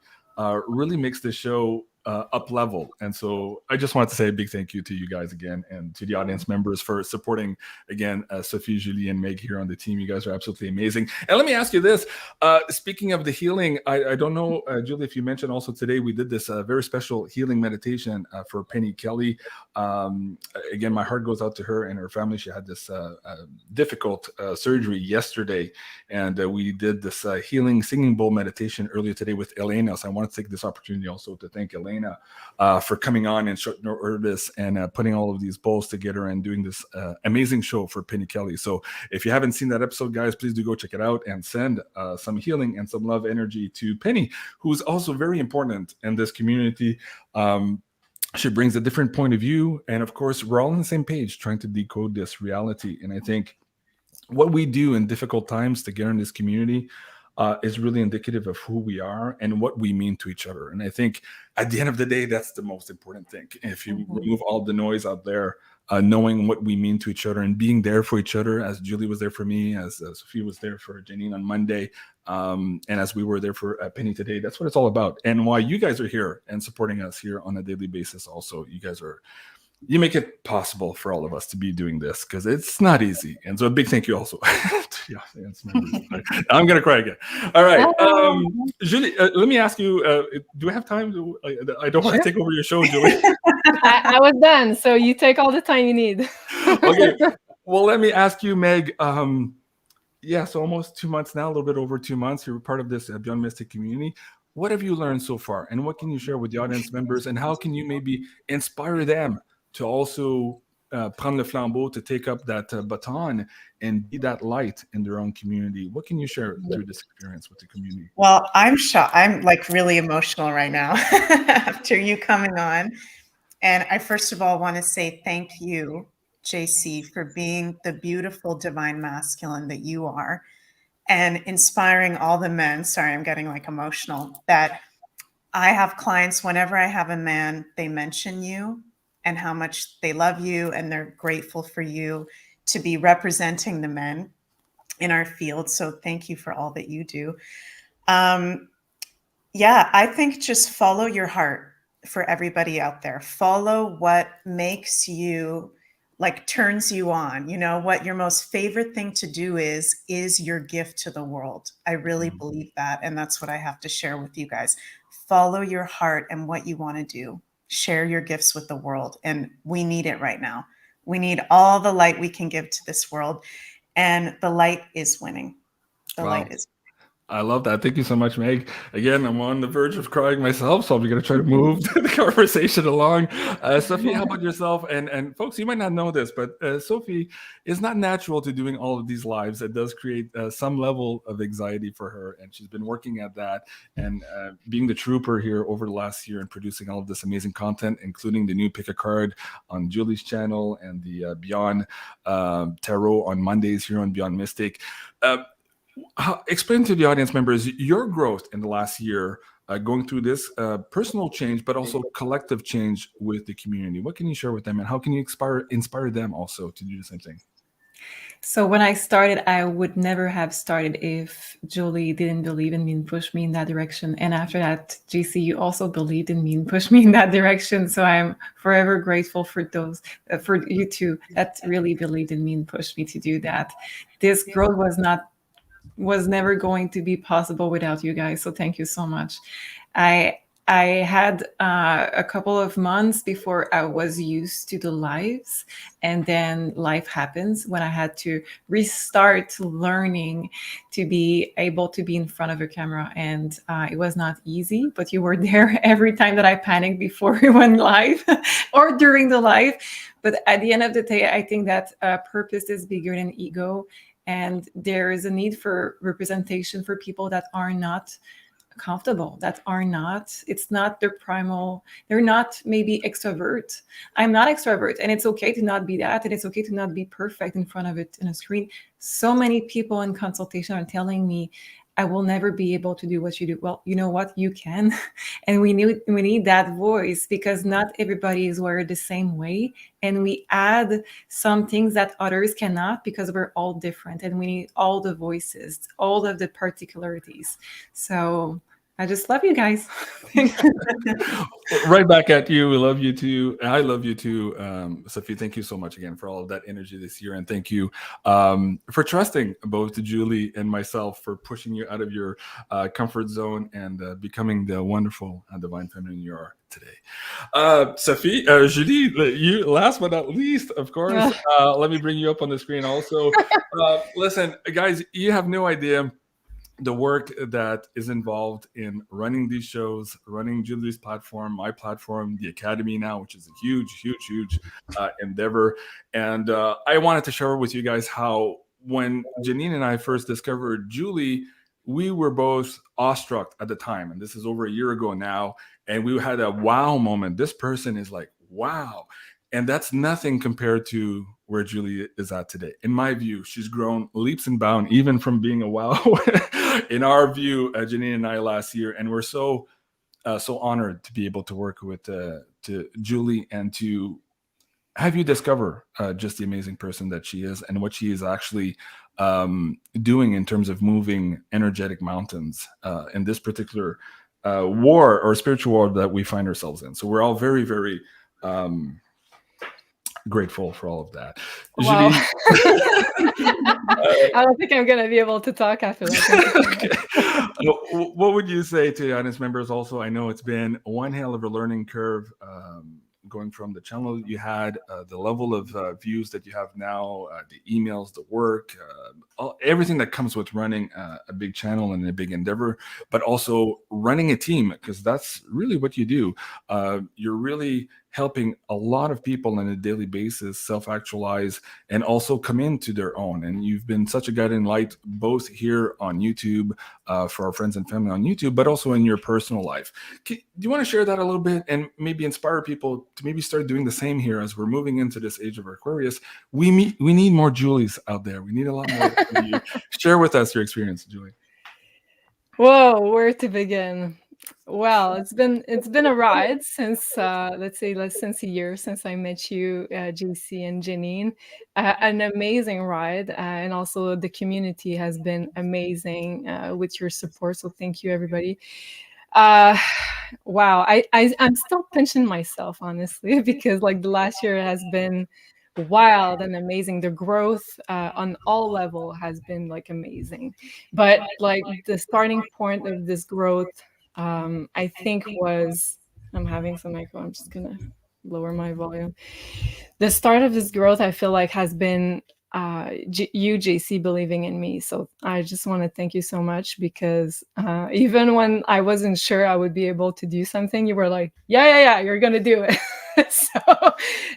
really makes the show up level. And so I just wanted to say a big thank you to you guys again, and to the audience members for supporting again Sophie, Julie, and Meg here on the team. You guys are absolutely amazing. And let me ask you this, speaking of the healing, I don't know, Julie, if you mentioned also today we did this very special healing meditation for Penny Kelly. Again, my heart goes out to her and her family. She had this difficult surgery yesterday, and we did this healing singing bowl meditation earlier today with Elena. So I want to take this opportunity also to thank Elena for coming on in short notice and putting all of these bowls together and doing this amazing show for Penny Kelly. So if you haven't seen that episode, guys, please do go check it out and send some healing and some love energy to Penny, who's also very important in this community. She brings a different point of view, and of course we're all on the same page trying to decode this reality. And I think what we do in difficult times together in this community is really indicative of who we are and what we mean to each other. And I think at the end of the day, that's the most important thing. If you remove all the noise out there, knowing what we mean to each other and being there for each other, as Julie was there for me, as Sophie was there for Janine on Monday, and as we were there for Penny today, that's what it's all about. And why you guys are here and supporting us here on a daily basis also. You make it possible for all of us to be doing this, because it's not easy. And so a big thank you also to the audience members. I'm going to cry again. All right. Julie, let me ask you, do I have time? I don't want to take over your show, Julie. I was done. So you take all the time you need. Okay. Well, let me ask you, Meg. So almost 2 months now, a little bit over 2 months. You're part of this Beyond Mystic community. What have you learned so far? And what can you share with the audience members? And how can you maybe inspire them to also prendre le flambeau, to take up that baton and be that light in their own community? What can you share through this experience with the community? Well, I'm shocked. I'm like really emotional right now after you coming on. And I first of all want to say thank you, JC, for being the beautiful divine masculine that you are, and inspiring all the men. Sorry, I'm getting like emotional. That I have clients, whenever I have a man, they mention you and how much they love you, and they're grateful for you to be representing the men in our field. So thank you for all that you do. I think just follow your heart for everybody out there. Follow what makes you, like, turns you on. You know, what your most favorite thing to do is your gift to the world. I really believe that. And that's what I have to share with you guys. Follow your heart and what you want to do. Share your gifts with the world. And we need it right now. We need all the light we can give to this world. And the light is winning. The light is. I love that. Thank you so much, Meg. Again, I'm on the verge of crying myself, so I'm going to try to move the conversation along. Sophie, how about yourself? And folks, you might not know this, but Sophie is not natural to doing all of these lives. It does create some level of anxiety for her, and she's been working at that and being the trooper here over the last year and producing all of this amazing content, including the new Pick a Card on Julie's channel and the Beyond Tarot on Mondays here on Beyond Mystic. Explain to the audience members your growth in the last year, going through this personal change, but also collective change with the community. What can you share with them, and how can you inspire them also to do the same thing? So when I started, I would never have started if Julie didn't believe in me and push me in that direction. And after that, JC, you also believed in me and pushed me in that direction. So I'm forever grateful for those, for you two that really believed in me and pushed me to do that. This growth was never going to be possible without you guys. So thank you so much. I I had a couple of months before I was used to the lives, and then life happens when I had to restart learning to be able to be in front of a camera, and it was not easy. But you were there every time that I panicked before we went live or during the live. But at the end of the day, I think that purpose is bigger than ego, and there is a need for representation for people that are not comfortable, that are not, it's not their primal, they're not maybe extrovert. I'm not extrovert, and it's okay to not be that, and it's okay to not be perfect in front of it in a screen. So many people in consultation are telling me, I will never be able to do what you do. Well, you know what? You can. And we need that voice, because not everybody is wired the same way. And we add some things that others cannot, because we're all different, and we need all the voices, all of the particularities. So I just love you guys. Right back at you. We love you too. I love you too, Sophie. Thank you so much again for all of that energy this year, and thank you for trusting both Julie and myself, for pushing you out of your comfort zone and becoming the wonderful and divine feminine you are today. Sophie, Julie, you last but not least, of course. Let me bring you up on the screen also. Listen, guys, you have no idea the work that is involved in running these shows, running Julie's platform, my platform, the Academy now, which is a huge endeavor. And I wanted to share with you guys how, when Janine and I first discovered Julie, we were both awestruck at the time. And this is over a year ago now. And we had a wow moment. This person is like, wow. And that's nothing compared to where Julie is at today. In my view, she's grown leaps and bounds, even from being a wow in our view, Janine and I last year. And we're so honored to be able to work with to Julie, and to have you discover just the amazing person that she is, and what she is actually doing in terms of moving energetic mountains in this particular war, or spiritual war, that we find ourselves in. So we're all very, very grateful for all of that. Wow. I don't think I'm going to be able to talk after that. What would you say to audience members also? I know it's been one hell of a learning curve, going from the channel that you had, the level of views that you have now, the emails, the work, everything that comes with running a big channel and a big endeavor, but also running a team, because that's really what you do. You're really helping a lot of people on a daily basis self-actualize and also come into their own. And you've been such a guiding light, both here on YouTube, for our friends and family on YouTube, but also in your personal life. Do you want to share that a little bit, and maybe inspire people to maybe start doing the same here as we're moving into this age of Aquarius? We need more Julies out there. We need a lot more of you. Share with us your experience, Julie. Whoa, where to begin? Well, it's been a ride since let's say since a year since I met you, JC and Janine. An amazing ride, and also the community has been amazing with your support. So thank you, everybody. Wow, I'm still pinching myself, honestly, because like the last year has been wild and amazing. The growth on all level has been like amazing, but like the starting point of this growth, I think was, I'm having some echo. I'm just gonna lower my volume. The start of this growth, I feel like, has been you, JC, believing in me. So I just want to thank you so much, because even when I wasn't sure I would be able to do something, you were like, yeah, you're gonna do it. So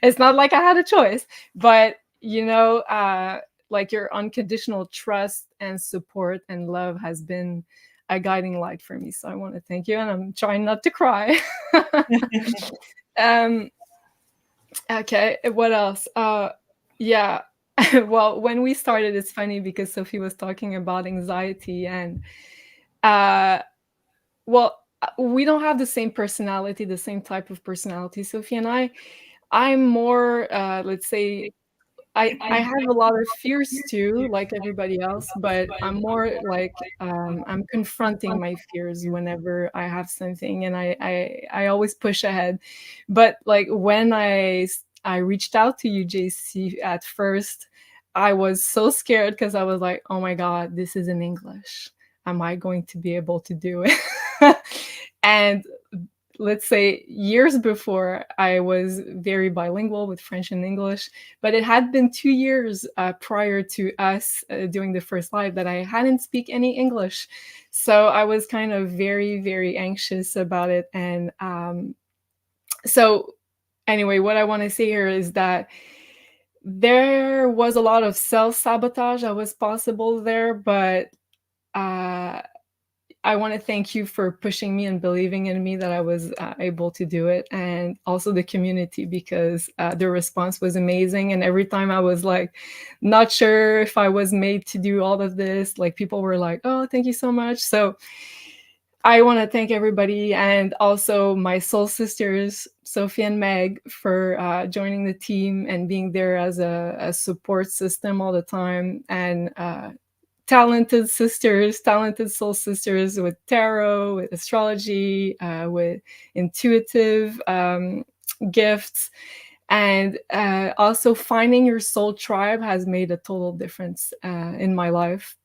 it's not like I had a choice, but like your unconditional trust and support and love has been a guiding light for me. So I want to thank you, and I'm trying not to cry. Okay, what else? Yeah. Well, when we started, it's funny because Sophie was talking about anxiety, and we don't have the same personality, the same type of personality, Sophie and I. I'm more, let's say, I have a lot of fears too, like everybody else, but I'm more like I'm confronting my fears whenever I have something, and I always push ahead. But like when I reached out to you, JC, at first, I was so scared, because I was like, oh my God, this is in English. Am I going to be able to do it? And let's say years before, I was very bilingual with French and English, but it had been 2 years prior to us doing the first live that I hadn't speak any English. So I was kind of very, very anxious about it. And so anyway, what I want to say here is that there was a lot of self-sabotage that was possible there, but I want to thank you for pushing me and believing in me that I was able to do it, and also the community, because the response was amazing. And every time I was like not sure if I was made to do all of this, like people were like, oh, thank you so much. So I want to thank everybody, and also my soul sisters, Sophie and Meg, for joining the team and being there as a support system all the time. And talented sisters, talented soul sisters with tarot, with astrology, with intuitive gifts. And also finding your soul tribe has made a total difference in my life.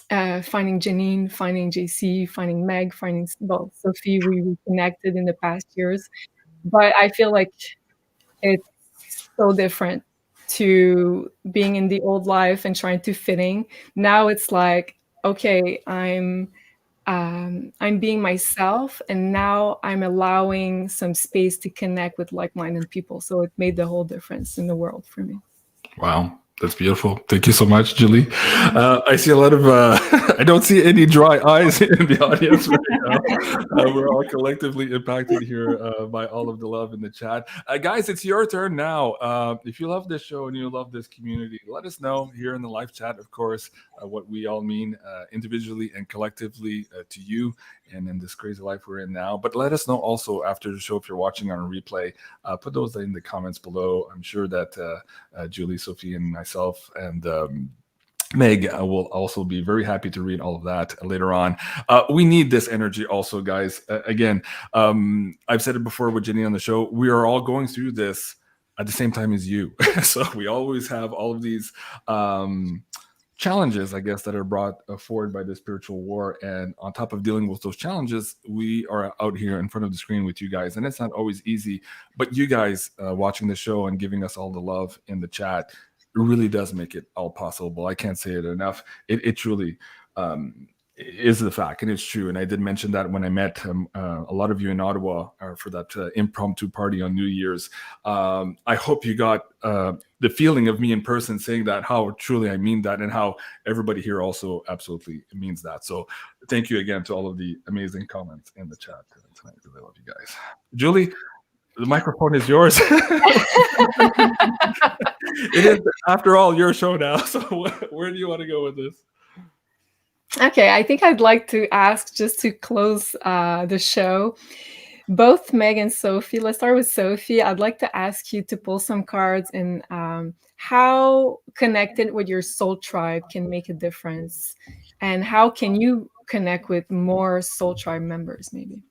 Finding Janine, finding JC, finding Meg, finding Sophie, we reconnected in the past years. But I feel like it's so different to being in the old life and trying to fitting. Now it's like, okay, I'm being myself, and now I'm allowing some space to connect with like-minded people. So it made the whole difference in the world for me. Wow. That's beautiful. Thank you so much, Julie. I see a lot of, I don't see any dry eyes in the audience right now. We're all collectively impacted here by all of the love in the chat. Guys, it's your turn now. If you love this show and you love this community, let us know here in the live chat, of course, what we all mean individually and collectively to you and in this crazy life we're in now. But let us know also after the show, if you're watching on a replay, put those in the comments below. I'm sure that Julie, Sophie, and myself and Meg will also be very happy to read all of that later on. We need this energy also, guys. Again, I've said it before with Jenny on the show, we are all going through this at the same time as you. So we always have all of these challenges, I guess, that are brought forward by the spiritual war. And on top of dealing with those challenges, we are out here in front of the screen with you guys. And it's not always easy, but you guys watching the show and giving us all the love in the chat, it really does make it all possible. I can't say it enough. It truly is the fact, and it's true. And I did mention that when I met a lot of you in Ottawa for that impromptu party on New Year's. I hope you got the feeling of me in person saying that, how truly I mean that, and how everybody here also absolutely means that. So thank you again to all of the amazing comments in the chat tonight. I love you guys. Julie, the microphone is yours. It is, after all, your show now. So where do you want to go with this? Okay, I think I'd like to ask, just to close the show, both Meg and Sophie. Let's start with Sophie. I'd like to ask you to pull some cards, and how connected with your soul tribe can make a difference, and how can you connect with more soul tribe members, maybe?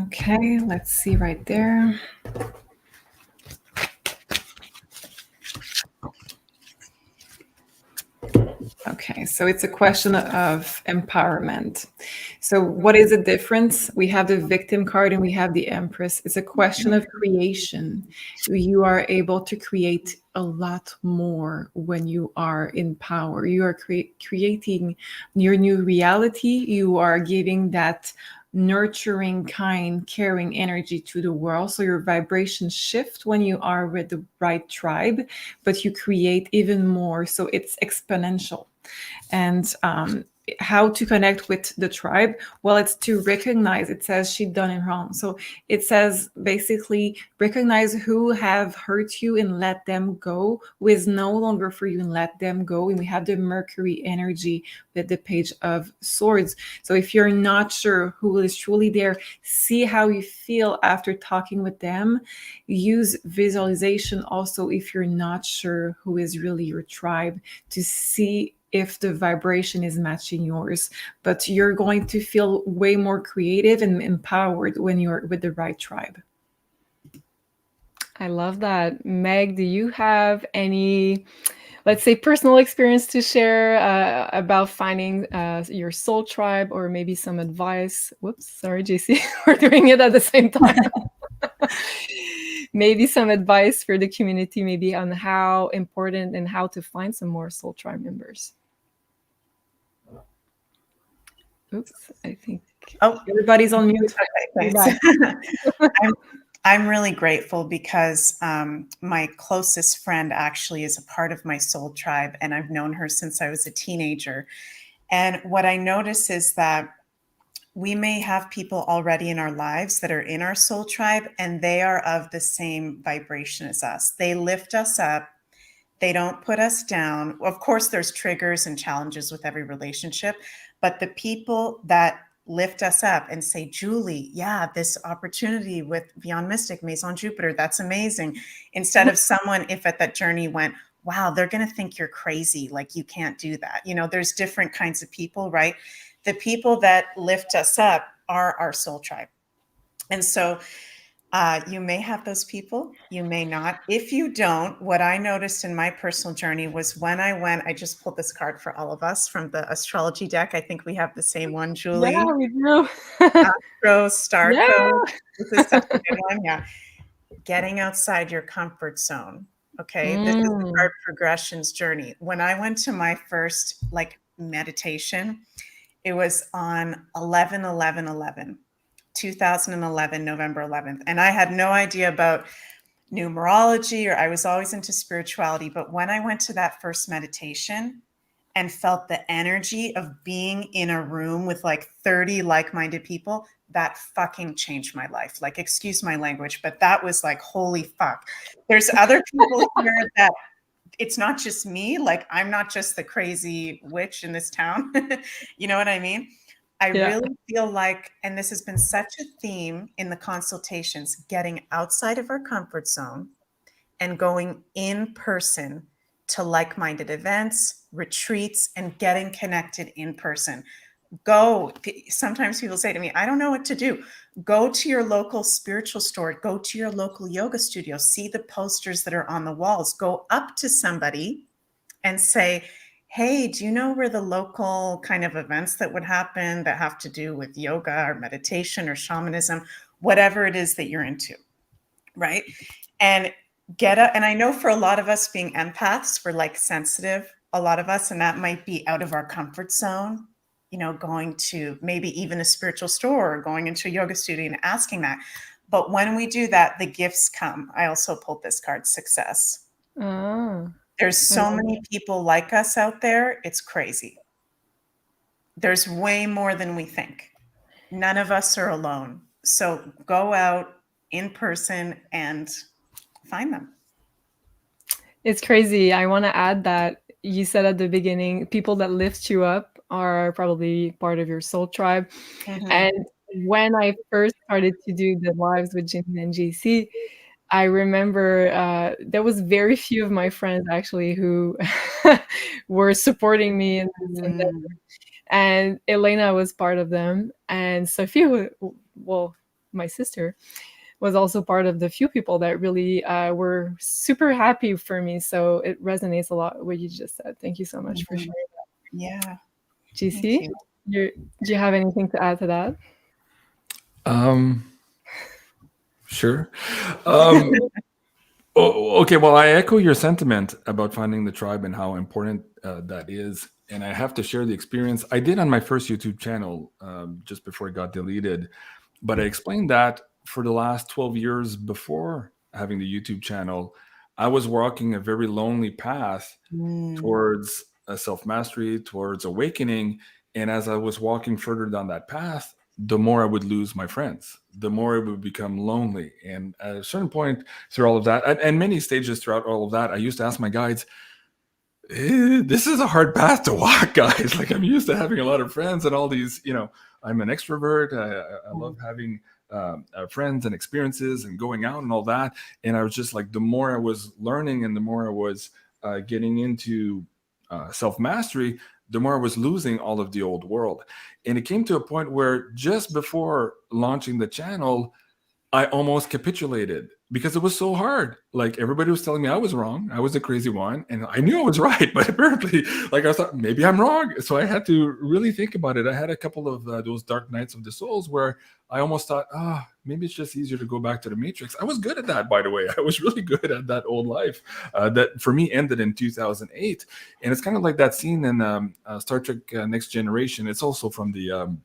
Okay, let's see right there. Okay, so it's a question of empowerment. So what is the difference? We have the victim card and we have the Empress. It's a question of creation. You are able to create a lot more when you are in power. You are creating your new reality. You are giving that nurturing, kind, caring energy to the world. So your vibrations shift when you are with the right tribe, but you create even more. So it's exponential. And how to connect with the tribe? Well, it's to recognize. It says she done it wrong. So it says basically recognize who have hurt you and let them go, who is no longer for you and let them go. And we have the Mercury energy with the Page of Swords. So if you're not sure who is truly there, see how you feel after talking with them. Use visualization also if you're not sure who is really your tribe, to see if the vibration is matching yours. But you're going to feel way more creative and empowered when you're with the right tribe. I love that. Meg, do you have any, let's say, personal experience to share about finding your soul tribe, or maybe some advice? Whoops, sorry, JC, we're doing it at the same time. Maybe some advice for the community, maybe on how important and how to find some more soul tribe members. Oops, I think. Oh, everybody's on mute. Okay, thanks. I'm really grateful because my closest friend actually is a part of my soul tribe, and I've known her since I was a teenager. And what I notice is that we may have people already in our lives that are in our soul tribe, and they are of the same vibration as us. They lift us up. They don't put us down. Of course, there's triggers and challenges with every relationship, but the people that lift us up and say, Julie, yeah, this opportunity with Beyond Mystic, MAISON Jupiter, that's amazing. Instead of someone, if at that journey went, wow, they're going to think you're crazy, like you can't do that. You know, there's different kinds of people, right? The people that lift us up are our soul tribe. And so you may have those people, you may not. If you don't, what I noticed in my personal journey was when I just pulled this card for all of us from the astrology deck. I think we have the same one, Julie. Yeah, we do. Astro Star Yeah. Code. This is such a good one. Yeah. Getting outside your comfort zone. Okay. This is the card progression's journey. When I went to my first meditation, it was on 2011, November 11th. And I had no idea about numerology, or I was always into spirituality. But when I went to that first meditation and felt the energy of being in a room with 30 like-minded people, that fucking changed my life. Excuse my language, but that was holy fuck. There's other people here that it's not just me. I'm not just the crazy witch in this town. You know what I mean? I really feel and this has been such a theme in the consultations, getting outside of our comfort zone and going in person to like-minded events, retreats, and getting connected in person. Go. Sometimes people say to me, I don't know what to do. Go to your local spiritual store, go to your local yoga studio, see the posters that are on the walls, go up to somebody and say, hey, do you know where the local kind of events that would happen that have to do with yoga or meditation or shamanism, whatever it is that you're into, right? And and I know for a lot of us being empaths, we're sensitive, a lot of us, and that might be out of our comfort zone, going to maybe even a spiritual store or going into a yoga studio and asking that. But when we do that, the gifts come. I also pulled this card, success. Oh. There's so many people like us out there. It's crazy. There's way more than we think. None of us are alone. So go out in person and find them. It's crazy. I want to add that you said at the beginning, people that lift you up are probably part of your soul tribe. Mm-hmm. And when I first started to do the lives with Jim and JC, I remember there was very few of my friends actually who were supporting me in this endeavor. And Elena was part of them. And Sophie, well, my sister, was also part of the few people that really were super happy for me. So it resonates a lot what you just said. Thank you so much for sharing that. Yeah. GC, do you have anything to add to that? Sure. Okay, well, I echo your sentiment about finding the tribe and how important that is. And I have to share the experience I did on my first YouTube channel just before it got deleted. But I explained that for the last 12 years before having the YouTube channel, I was walking a very lonely path towards self-mastery, towards awakening. And as I was walking further down that path, the more I would lose my friends, the more it would become lonely. And at a certain point through all of that, and many stages throughout all of that, I used to ask my guides, this is a hard path to walk, guys. I'm used to having a lot of friends and all these, I'm an extrovert. I love having friends and experiences and going out and all that. And I was just the more I was learning and the more I was getting into self-mastery, the more I was losing all of the old world. And it came to a point where just before launching the channel, I almost capitulated. because it was so hard. Like everybody was telling me I was wrong. I was the crazy one. And I knew I was right, but apparently like I thought maybe I'm wrong. So I had to really think about it. I had a couple of those dark nights of the souls where I almost thought, maybe it's just easier to go back to the Matrix. I was good at that, by the way. I was really good at that old life that for me ended in 2008. And it's kind of like that scene in Star Trek Next Generation. It's also from the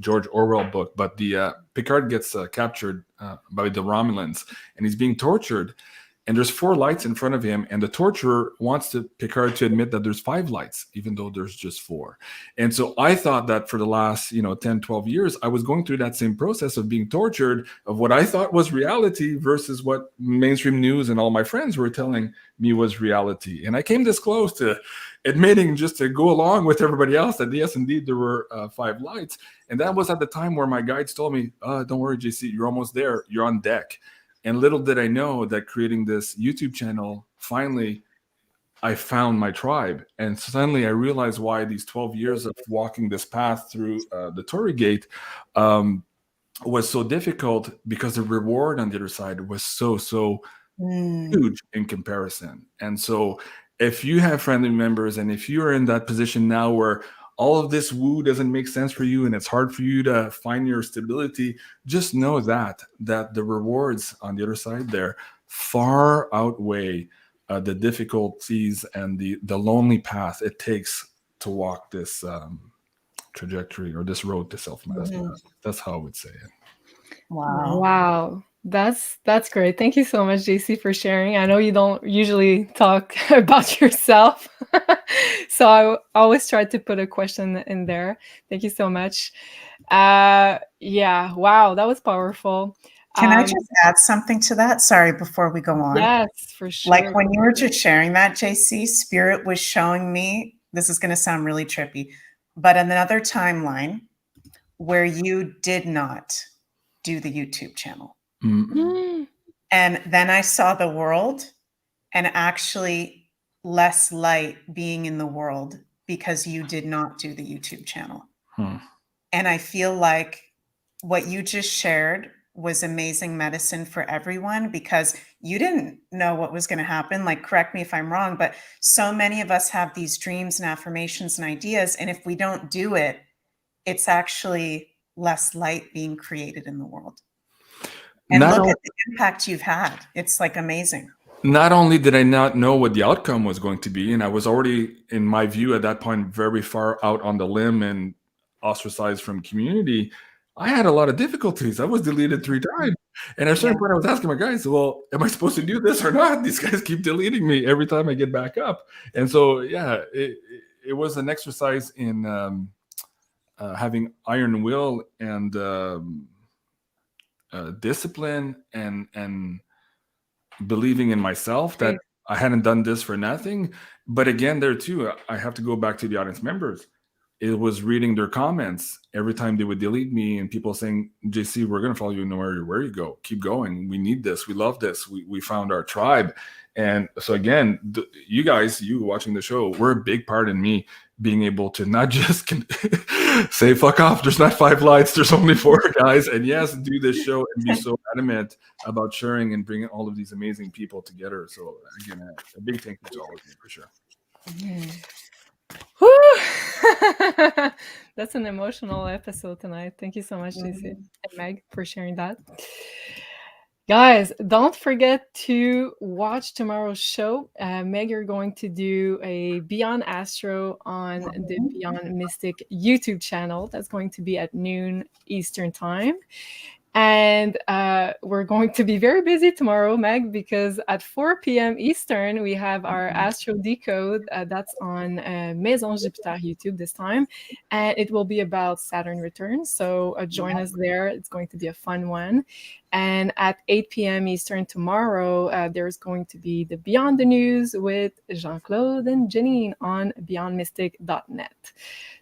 George Orwell book, but the Picard gets captured by the Romulans, and he's being tortured. And there's 4 lights in front of him, and the torturer wants Picard to admit that there's 5 lights, even though there's just 4. And so I thought that for the last 10, 12 years, I was going through that same process of being tortured, of what I thought was reality versus what mainstream news and all my friends were telling me was reality. And I came this close to admitting, just to go along with everybody else, that yes, indeed, there were 5 lights. And that was at the time where my guides told me, don't worry, JC, you're almost there. You're on deck. And little did I know that creating this YouTube channel, finally, I found my tribe. And suddenly I realized why these 12 years of walking this path through the Torii Gate was so difficult, because the reward on the other side was so huge in comparison. And so if you have family members, and if you're in that position now where all of this woo doesn't make sense for you and it's hard for you to find your stability, just know that the rewards on the other side there far outweigh the difficulties and the lonely path it takes to walk this trajectory, or this road to self-mastery. That's how I would say it. Wow. That's great. Thank you so much, JC, for sharing. I know you don't usually talk about yourself, so I always try to put a question in there. Thank you so much. Yeah, wow, that was powerful. Can I just add something to that? Sorry, before we go on. Yes, for sure. Like when you were just sharing that, JC, Spirit was showing me, this is going to sound really trippy, but another timeline where you did not do the YouTube channel. Mm-hmm. And then I saw the world, and actually less light being in the world because you did not do the YouTube channel. And I feel like what you just shared was amazing medicine for everyone, because you didn't know what was going to happen. Like, correct me if I'm wrong, but so many of us have these dreams and affirmations and ideas. And if we don't do it, it's actually less light being created in the world. And look at the impact you've had. It's like amazing. Not only did I not know what the outcome was going to be, and I was already, in my view at that point, very far out on the limb and ostracized from community, I had a lot of difficulties. I was deleted 3 times. And at a certain point, I was asking my guys, well, am I supposed to do this or not? These guys keep deleting me every time I get back up. And so, yeah, it was an exercise in having iron will and discipline and believing in myself that I hadn't done this for nothing. But again, there too, I have to go back to the audience members. It was reading their comments every time they would delete me, and people saying, JC, we're going to follow you no matter where you go. Keep going. We need this. We love this. We found our tribe. And so again, you guys, you watching the show, we're a big part in me being able to not just say, fuck off, there's not 5 lights, there's only 4, guys. And yes, do this show and be so adamant about sharing and bringing all of these amazing people together. So again, a big thank you to all of you for sure. Woo! That's an emotional episode tonight. Thank you so much, JC and Meg, for sharing that. Guys, don't forget to watch tomorrow's show. Meg, you're going to do a Beyond Astro on the Beyond Mystic YouTube channel. That's going to be at noon Eastern time. And we're going to be very busy tomorrow, Meg, because at 4 p.m. Eastern, we have our Astro Decode. That's on MAISON Jupiter YouTube this time. And it will be about Saturn returns. So join us there. It's going to be a fun one. And at 8 p.m. Eastern tomorrow, there's going to be the Beyond the News with Jean-Claude and Janine on BeyondMystic.net.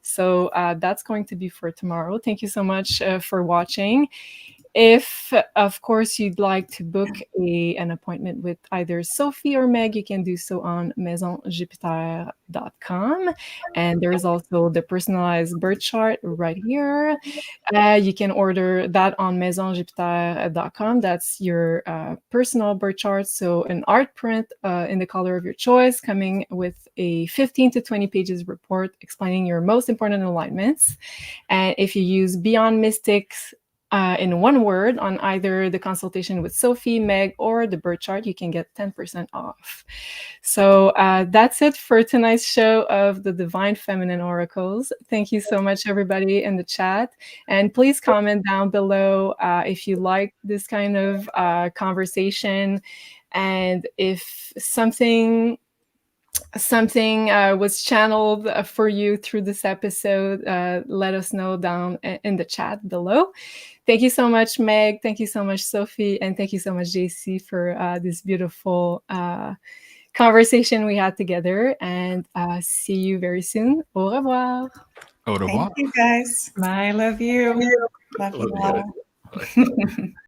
So that's going to be for tomorrow. Thank you so much for watching. If, of course, you'd like to book an appointment with either Sophie or Meg, you can do so on MAISONJupiter.com. And there's also the personalized birth chart right here. You can order that on MAISONJupiter.com. That's your personal birth chart. So an art print in the color of your choice, coming with a 15 to 20 pages report explaining your most important alignments. And if you use BeyondMystic in one word on either the consultation with Sophie, Meg, or the birth chart, you can get 10% off. So that's it for tonight's show of the Divine Feminine Oracles. Thank you so much, everybody in the chat. And please comment down below if you like this kind of conversation, and if something was channeled for you through this episode, let us know down in the chat below. Thank you so much, Meg. Thank you so much, Sophie. And thank you so much, JC, for this beautiful conversation we had together. And see you very soon. Au revoir. Au revoir. Thank you, guys. I love you. Love you Love you all.